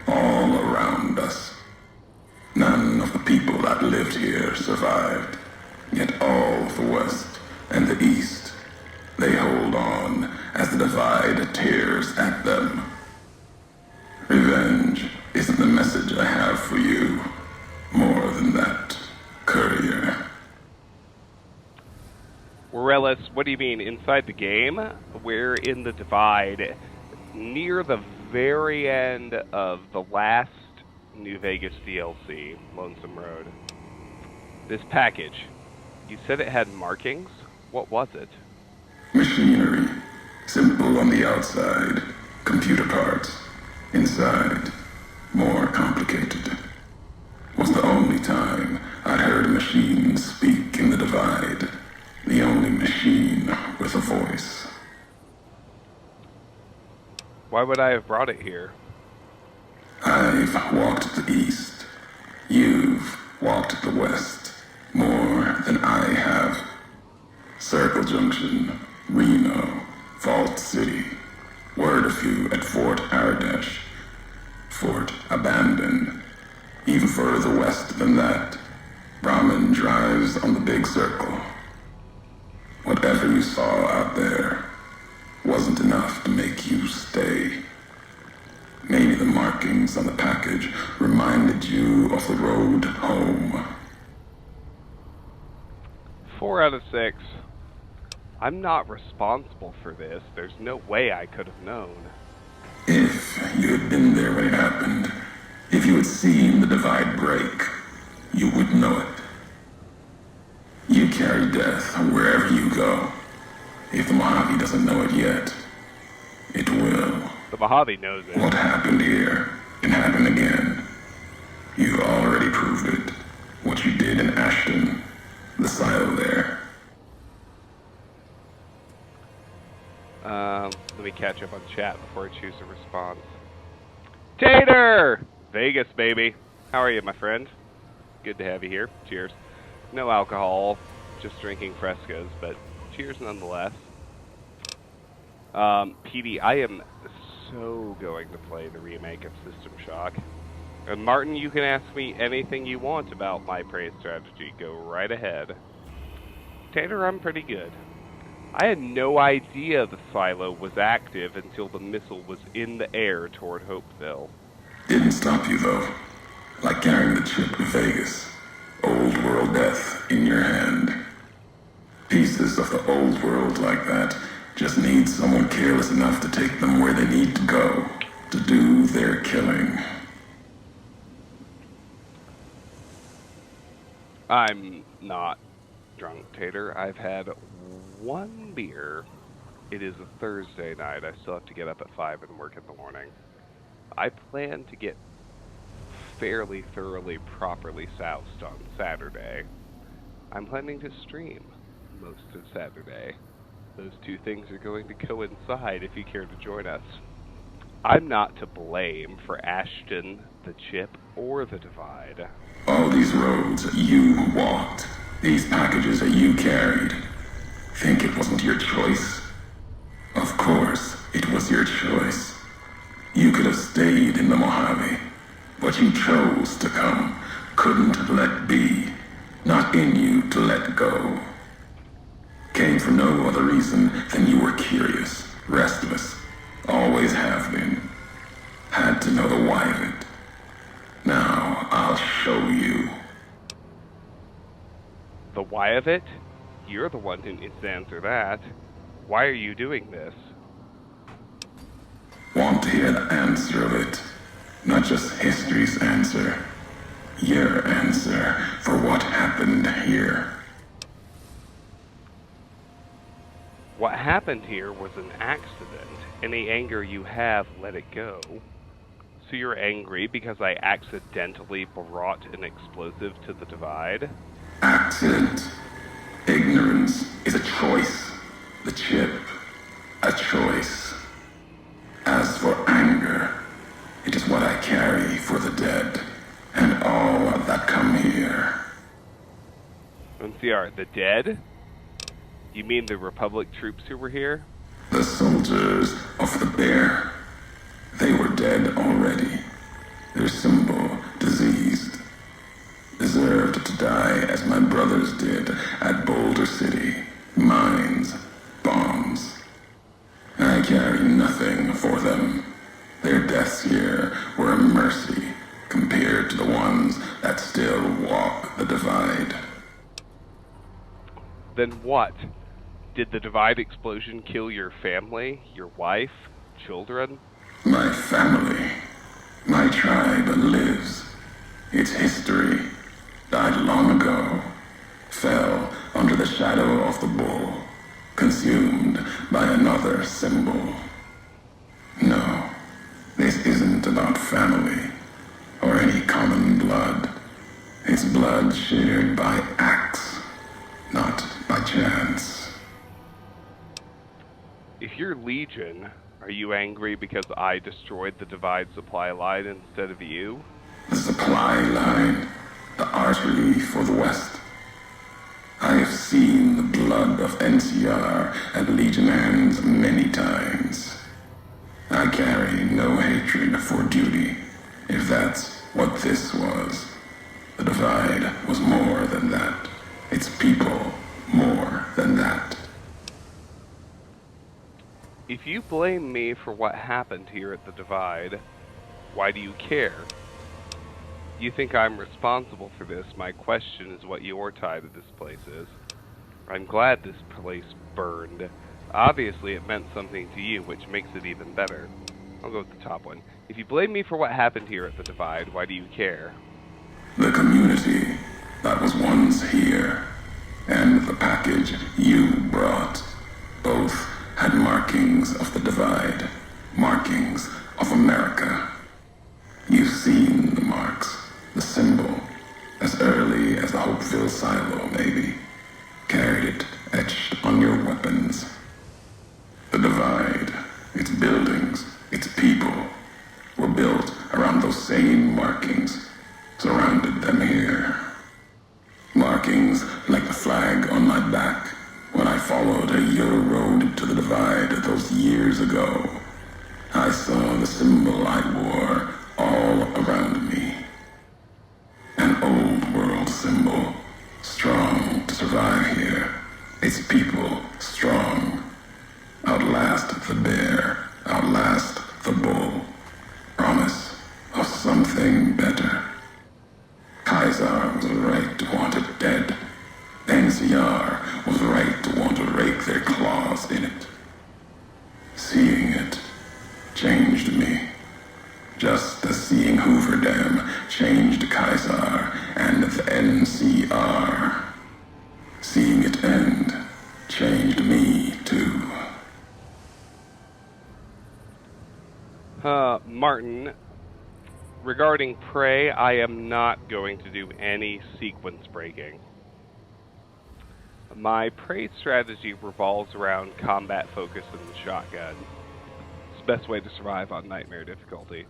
all around us. None of the people that lived here survived. Yet all of the West and the East, they hold on as the divide tears at them. Revenge isn't the message I have for you. More than that, courier. Morellis, what do you mean? Inside the game? We're in the divide, near the very end of the last New Vegas DLC, Lonesome Road. This package, you said it had markings? What was it? Machinery. Simple on the outside. Computer parts. Inside. More complicated. Was the only time I'd heard a machine speak in the divide. The only machine with a voice. Why would I have brought it here? I've walked the east. You've walked the west. More than I have. Circle Junction, Reno, Vault City. Word a few at Fort Ardash. Fort abandoned. Even further west than that, Brahmin drives on the big circle. Whatever you saw out there wasn't enough to make you stay. Maybe the markings on the package reminded you of the road home. 4 out of 6. I'm not responsible for this. There's no way I could have known. If you had been there when it happened, if you had seen the divide break, you would know it. You carry death wherever you go. If the Mojave doesn't know it yet, it will. The Mojave knows it. What happened here can happen again. You already proved it. What you did in Ashton, the silo there. Let me catch up on chat before I choose a response. Tater! Vegas, baby. How are you, my friend? Good to have you here. Cheers. No alcohol, just drinking frescas, but cheers nonetheless. PD, I am so going to play the remake of System Shock. And Martin, you can ask me anything you want about my prey strategy. Go right ahead. Tater, I'm pretty good. I had no idea the silo was active until the missile was in the air toward Hopeville. Didn't stop you, though. Like carrying the chip to Vegas. Old world death in your hand. Pieces of the old world like that just need someone careless enough to take them where they need to go. To do their killing. I'm not drunk, Tater. I've had one beer. It is a Thursday night. I still have to get up at 5 and work in the morning. I plan to get fairly thoroughly, properly soused on Saturday. I'm planning to stream most of Saturday. Those two things are going to coincide if you care to join us. I'm not to blame for Ashton, the Chip, or the Divide. All these roads you walked, these packages that you carried, think it wasn't your choice? Of course, it was your choice. You could have stayed in the Mojave, but you chose to come, couldn't let be, not in you to let go. Came for no other reason than you were curious, restless, always have been. Had to know the why of it. Now, I'll show you. The why of it? You're the one who needs to answer that. Why are you doing this? Want to hear the answer of it? Not just history's answer. Your answer for what happened here. What happened here was an accident. Any anger you have, let it go. So you're angry because I accidentally brought an explosive to the Divide? Accident. Ignorance is a choice. The Chip, a choice. As for anger, it is what I carry for the dead, and all that come here. MCR, the dead? You mean the Republic troops who were here? The soldiers of the Bear. They were dead already. Their symbol diseased. Deserved to die as my brothers did at Boulder City. Mines, bombs. I carry nothing for them. Their deaths here were a mercy compared to the ones that still walk the Divide. Then what? Did the Divide explosion kill your family, your wife, children? My family, my tribe lives. Its history died long ago, fell under the shadow of the bull, consumed by another symbol. No, this isn't about family or any common blood. It's blood shared by acts, not by chance. If you're Legion, are you angry because I destroyed the Divide supply line instead of you? The supply line, the artery for the West. I have seen the blood of NCR at Legion hands many times. I carry no hatred for duty, if that's what this was. The Divide was more than that. Its people more than that. If you blame me for what happened here at the Divide, why do you care? You think I'm responsible for this. My question is what your tie to this place is. I'm glad this place burned. Obviously it meant something to you, which makes it even better. I'll go with the top one. If you blame me for what happened here at the Divide, why do you care? The community that was once here, and the package you brought, both had markings of the Divide, markings of America. You've seen the marks, the symbol, as early as the Hopeville silo, maybe. Carried it etched on your weapons. The Divide, its buildings, its people, were built around those same markings, surrounded them here. Markings like the flag on my back when I followed your road to the Divide those years ago. I saw the symbol I wore all around me. An old world symbol, strong to survive here. Its people strong. Outlast the bear, outlast the bull. Promise of something better. Kaiser was right to want it dead. NCR was right to want to rake their claws in it. Seeing it changed me. Just as seeing Hoover Dam changed Kaiser and the NCR. Seeing Martin, regarding Prey, I am not going to do any sequence breaking. My Prey strategy revolves around combat focus and the shotgun. It's the best way to survive on Nightmare difficulty.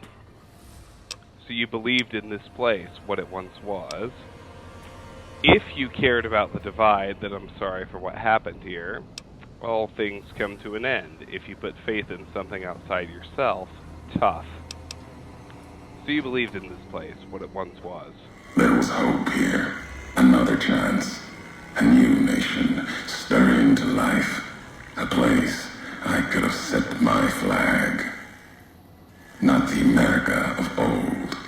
So you believed in this place, what it once was. If you cared about the Divide, then I'm sorry for what happened here. All things come to an end. If you put faith in something outside yourself, tough. So you believed in this place, what it once was. There was hope here. Another chance. A new nation stirring to life. A place I could have set my flag. Not the America of old,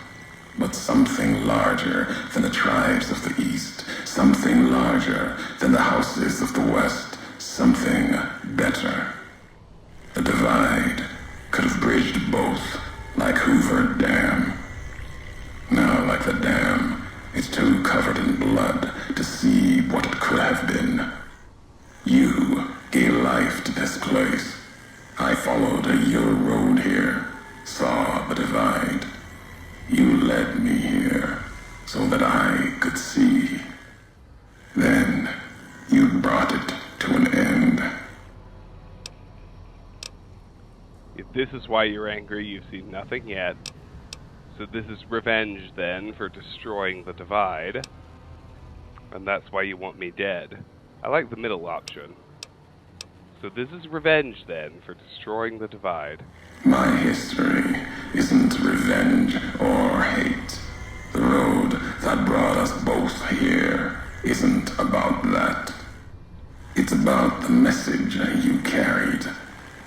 but something larger than the tribes of the East. Something larger than the houses of the West. Something better. The Divide could have bridged both, like Hoover Dam. Now, like the dam, it's too covered in blood to see what it could have been. You gave life to this place. I followed your road here, saw the Divide. You led me here so that I could see. Then you brought it to an end. If this is why you're angry, you've seen nothing yet. So this is revenge, then, for destroying the Divide. And that's why you want me dead. I like the middle option. So this is revenge, then, for destroying the Divide. My history isn't revenge or hate. The road that brought us both here isn't about that. It's about the message you carried.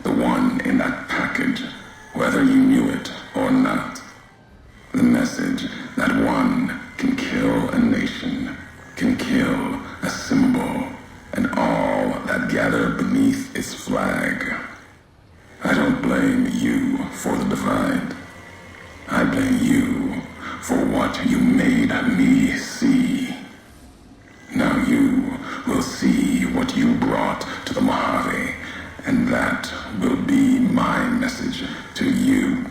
The one in that package, whether you knew it or not. The message that one can kill a nation, can kill a symbol, and all that gather beneath its flag. I don't blame you for the Divide. I blame you for what you made me see. Now you will see what you brought to the Mojave, and that will be my message to you.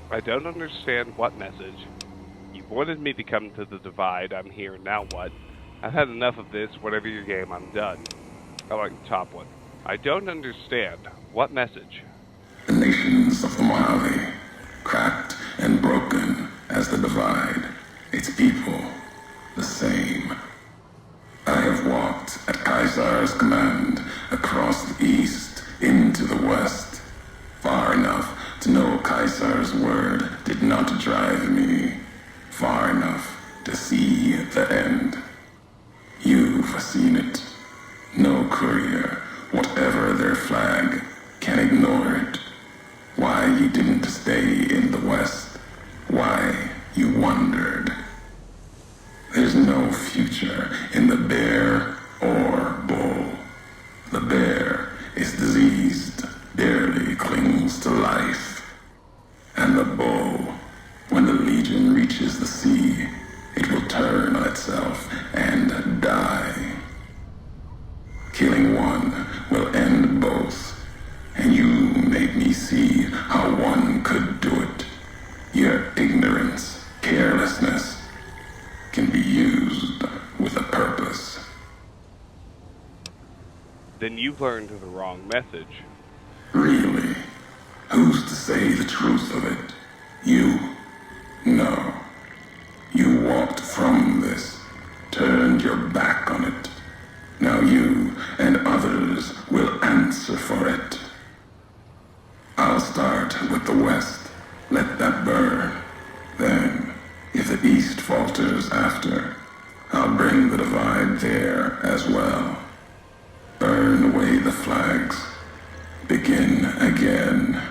I don't understand what message. You wanted me to come to the Divide. I'm here. Now what? I've had enough of this. Whatever your game, I'm done. I like the top one. I don't understand. What message? The nations of the Mojave, cracked and broken as the Divide. Its people, the same. I have walked at Caesar's command across the east into the west, far enough to know Caesar's word did not drive me, far enough to see the end. You've seen it. No courier, whatever their flag, can ignore it. Why you didn't stay in the west, why you wandered. There's no future in the bear or bull. The bear is diseased, barely clings to life. And the bull, when the legion reaches the sea, it will turn on itself and die. Killing one will end both, and you made me see how one could do it. Your ignorance, carelessness, can be used with a purpose. Then you learned the wrong message. Really? Who's to say the truth of it? You? No. You walked from this, turned your back on it. Now you and others will answer for it. I'll start with the West. Let that burn. Then, if the East falters after, I'll bring the Divide there as well. Burn away the flags. Begin again.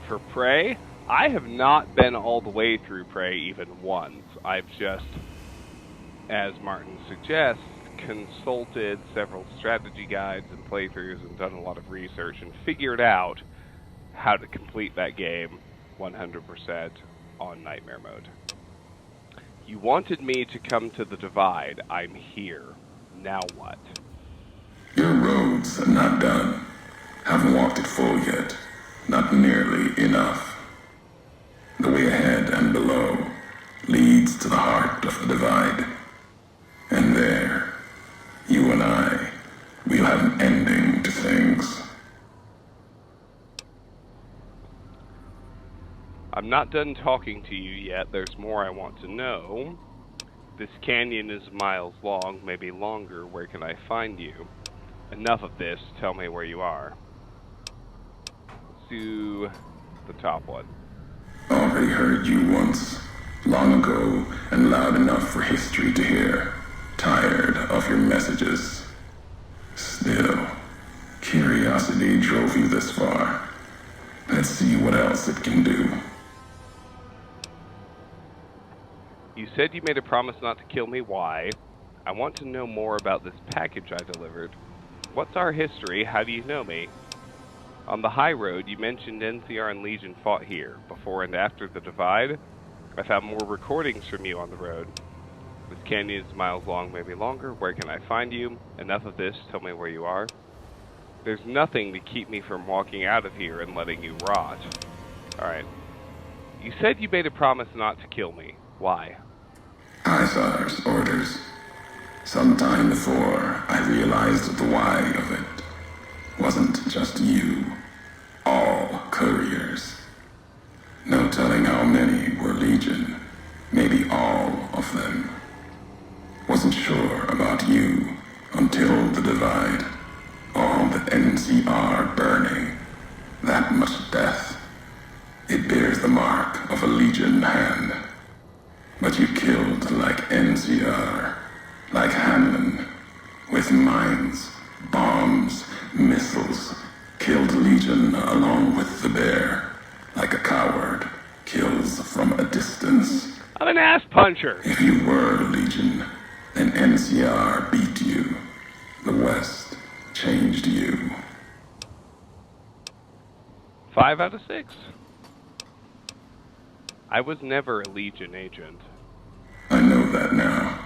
For Prey, I have not been all the way through Prey even once. I've just, as Martin suggests, consulted several strategy guides and playthroughs and done a lot of research and figured out how to complete that game 100% on Nightmare mode. You wanted me to come to the Divide. I'm here. Now what? Your roads are not done. Haven't walked it full yet. Not nearly enough. The way ahead and below leads to the heart of the Divide. And there, you and I, we'll have an ending to things. I'm not done talking to you yet. There's more I want to know. This canyon is miles long, maybe longer. Where can I find you? Enough of this. Tell me where you are. Let's do the top one. Already heard you once, long ago, and loud enough for history to hear. Tired of your messages. Still, curiosity drove you this far. Let's see what else it can do. You said you made a promise not to kill me. Why? I want to know more about this package I delivered. What's our history? How do you know me? On the high road, you mentioned NCR and Legion fought here. Before and after the Divide, I found more recordings from you on the road. This canyon is miles long, maybe longer. Where can I find you? Enough of this. Tell me where you are. There's nothing to keep me from walking out of here and letting you rot. Alright. You said you made a promise not to kill me. Why? Caesar's orders. Sometime before, I realized the why of it. Wasn't just you. All couriers. No telling how many were Legion. Maybe all of them. Wasn't sure about you until the Divide. All the NCR burning. That much death. It bears the mark of a Legion hand. But you killed like NCR, like Hanlon, with mines, bombs, missiles, killed Legion along with the bear, like a coward, kills from a distance. I'm an ass puncher! If you were Legion, then NCR beat you. The West changed you. 5 out of 6. I was never a Legion agent. I know that now.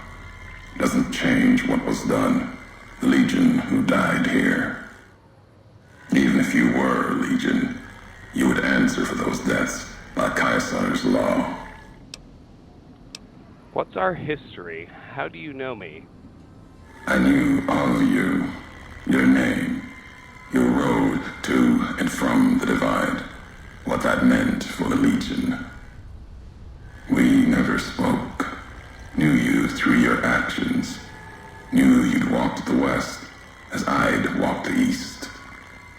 Doesn't change what was done. The Legion who died here. Even if you were Legion, you would answer for those deaths by Caesar's law. What's our history? How do you know me? I knew all of you. Your name. Your road to and from the Divide. What that meant for the Legion. We never spoke. Knew you through your actions. Knew you'd walked the West as I'd walked the East.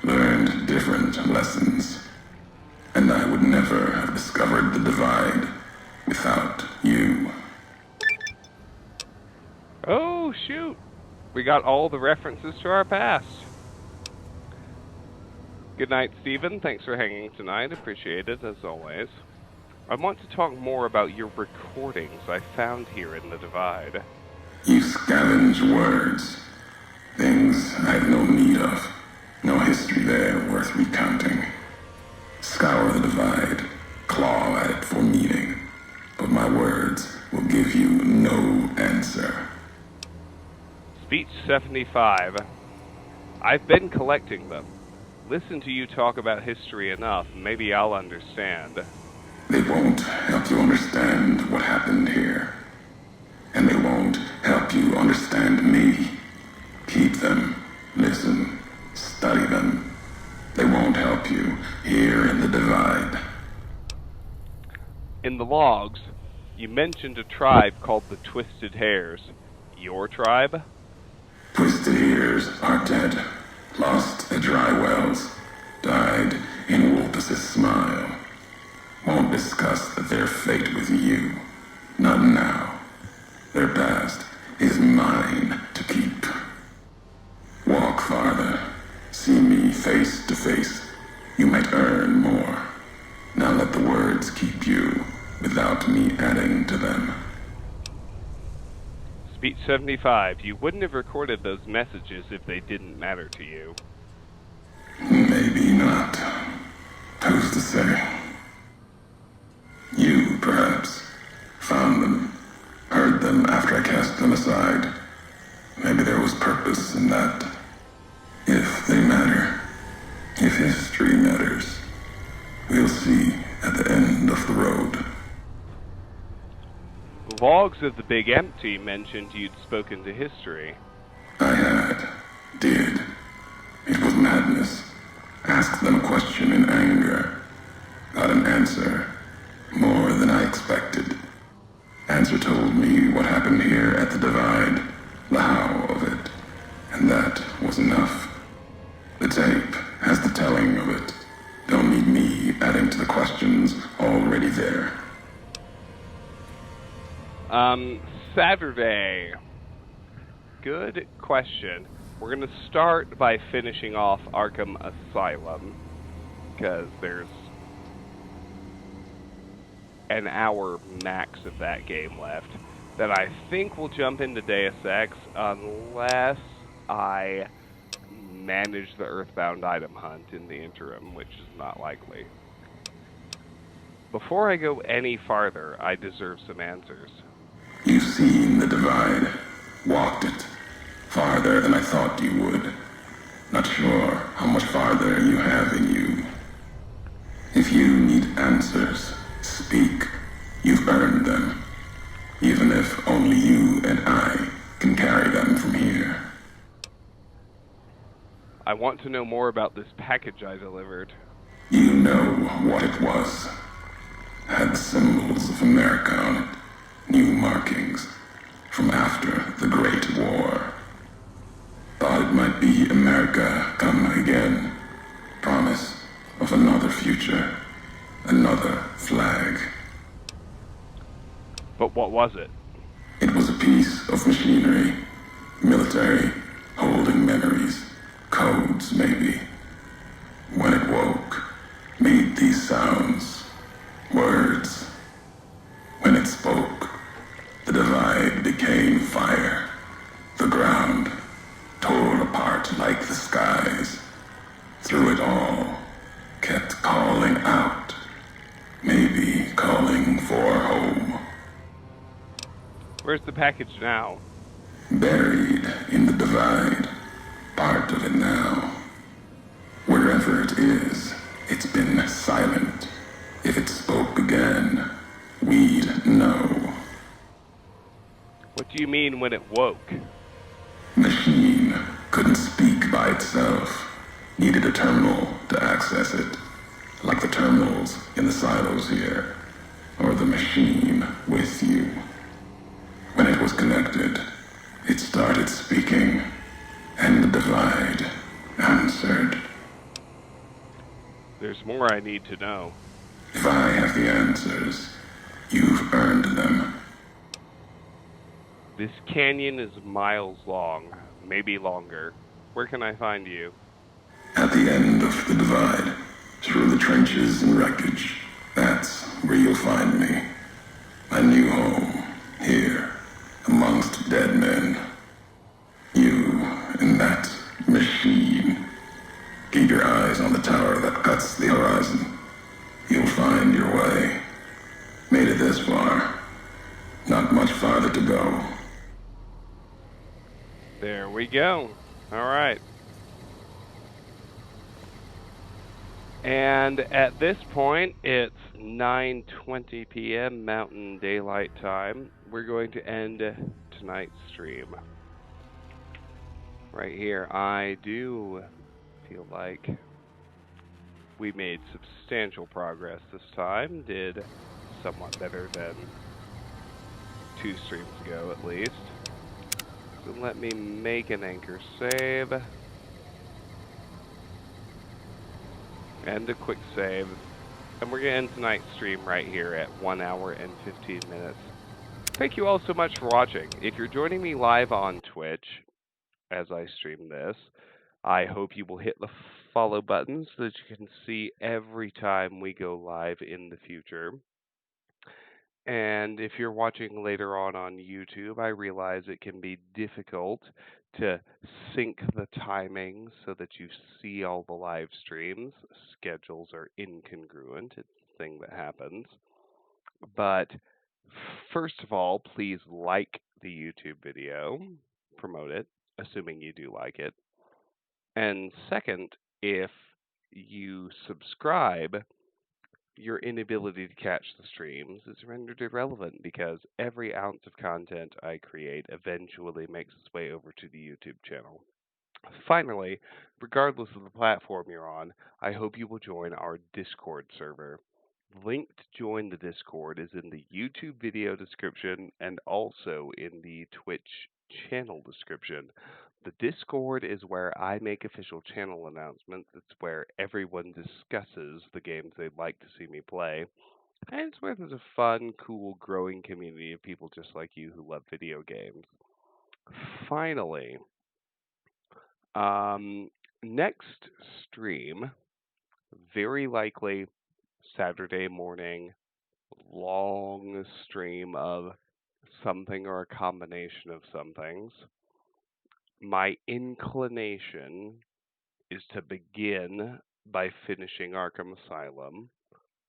Learned different lessons. And I would never have discovered the Divide without you. Oh, shoot. We got all the references to our past. Good night, Stephen. Thanks for hanging tonight. Appreciate it, as always. I want to talk more about your recordings I found here in the Divide. You scavenge words. Things I have no need of. No history there worth recounting. Scour the Divide. Claw at it for meaning. But my words will give you no answer. Speech 75. I've been collecting them. Listen to you talk about history enough, maybe I'll understand. They won't help you understand what happened here. And they won't help you understand me. Keep them, listen, study them. They won't help you here in the Divide. In the logs, you mentioned a tribe called the Twisted Hares. Your tribe? Twisted Ears are dead. Lost at dry wells. Died in Wolpus's smile. Won't discuss their fate with you. Not now. Their past is mine to keep. Walk farther. See me face to face. You might earn more. Now let the words keep you without me adding to them. Speech 75. You wouldn't have recorded those messages if they didn't matter to you. Maybe not. Who's to say? You, perhaps, found them, in that. If they matter, if history matters, we'll see at the end of the road. Logs of the Big Empty mentioned you'd spoken to history. I did. It was madness. Asked them a question in anger. Got an answer. More than I expected. Answer told me what happened here at the Divide, the how of it, and that was enough. The tape has the telling of it. Don't need me adding to the questions already there. Saturday. Good question. We're going to start by finishing off Arkham Asylum, because there's an hour max of that game left. Then I think we'll jump into Deus Ex, unless I manage the Earthbound item hunt in the interim, which is not likely. Before I go any farther, I deserve some answers. You've seen the Divide. Walked it. Farther than I thought you would. Not sure how much farther you have in you. If you need answers, speak. You've earned them. Even if only you and I can carry them from here. I want to know more about this package I delivered. You know what it was. Had symbols of America on it. New markings. From after the Great War. Thought it might be America come again. Promise of another future. Another flag. But what was it? It was a piece of machinery. Military. Holding memories. Codes, maybe. When it woke, made these sounds. Words. When it spoke, the Divide became fire. The ground tore apart like the skies. Through it all, kept calling out. Maybe calling for home. Where's the package now? Buried in the Divide. Part of it now. Wherever it is, it's been silent. If it spoke again, we'd know. What do you mean when it woke? Machine couldn't speak by itself. Needed a terminal to access it. Like the terminals in the silos here. Or the machine with you. When it was connected, it started speaking. And the Divide answered. There's more I need to know. If I have the answers, you've earned them. This canyon is miles long, maybe longer. Where can I find you? At the end of the Divide, through the trenches and wreckage, that's where you'll find me. My new home, here, amongst dead men. You and that machine. Keep your eyes on the tower that cuts the horizon. You'll find your way. Made it this far. Not much farther to go. There we go. All right. And at this point, it's 9:20 p.m. Mountain Daylight Time. We're going to end tonight's stream. Right here. I do feel like we made substantial progress this time. Did somewhat better than 2 streams ago, at least. So let me make an anchor save. And a quick save. And we're going to end tonight's stream right here at 1 hour and 15 minutes. Thank you all so much for watching. If you're joining me live on Twitch as I stream this, I hope you will hit the follow button so that you can see every time we go live in the future. And if you're watching later on YouTube, I realize it can be difficult to sync the timing so that you see all the live streams. Schedules are incongruent. It's a thing that happens. But first of all, please like the YouTube video, promote it. assuming you do like it. And second, if you subscribe, your inability to catch the streams is rendered irrelevant because every ounce of content I create eventually makes its way over to the YouTube channel. Finally, regardless of the platform you're on, I hope you will join our Discord server. The link to join the Discord is in the YouTube video description and also in the Twitch channel description. The Discord is where I make official channel announcements. It's where everyone discusses the games they'd like to see me play. And it's where there's a fun, cool, growing community of people just like you who love video games. Finally, next stream, very likely Saturday morning, long stream of something or a combination of some things. My inclination is to begin by finishing Arkham Asylum.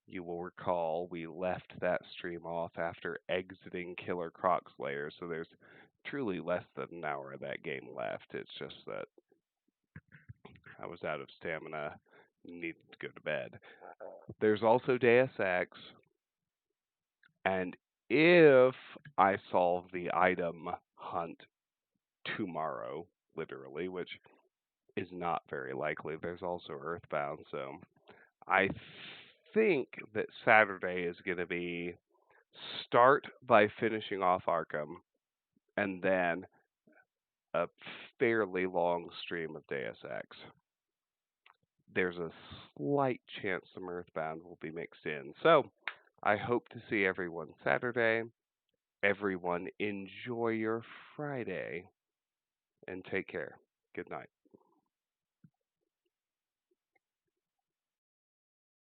You will recall we left that stream off after exiting Killer Croc's lair, so there's truly less than an hour of that game left. It's just that I was out of stamina, needed to go to bed. There's also Deus Ex, and if I solve the item hunt tomorrow, literally, which is not very likely, there's also Earthbound, so I think that Saturday is going to be start by finishing off Arkham, and then a fairly long stream of Deus Ex. There's a slight chance some Earthbound will be mixed in. So, I hope to see everyone Saturday. Everyone enjoy your Friday, and take care. Good night.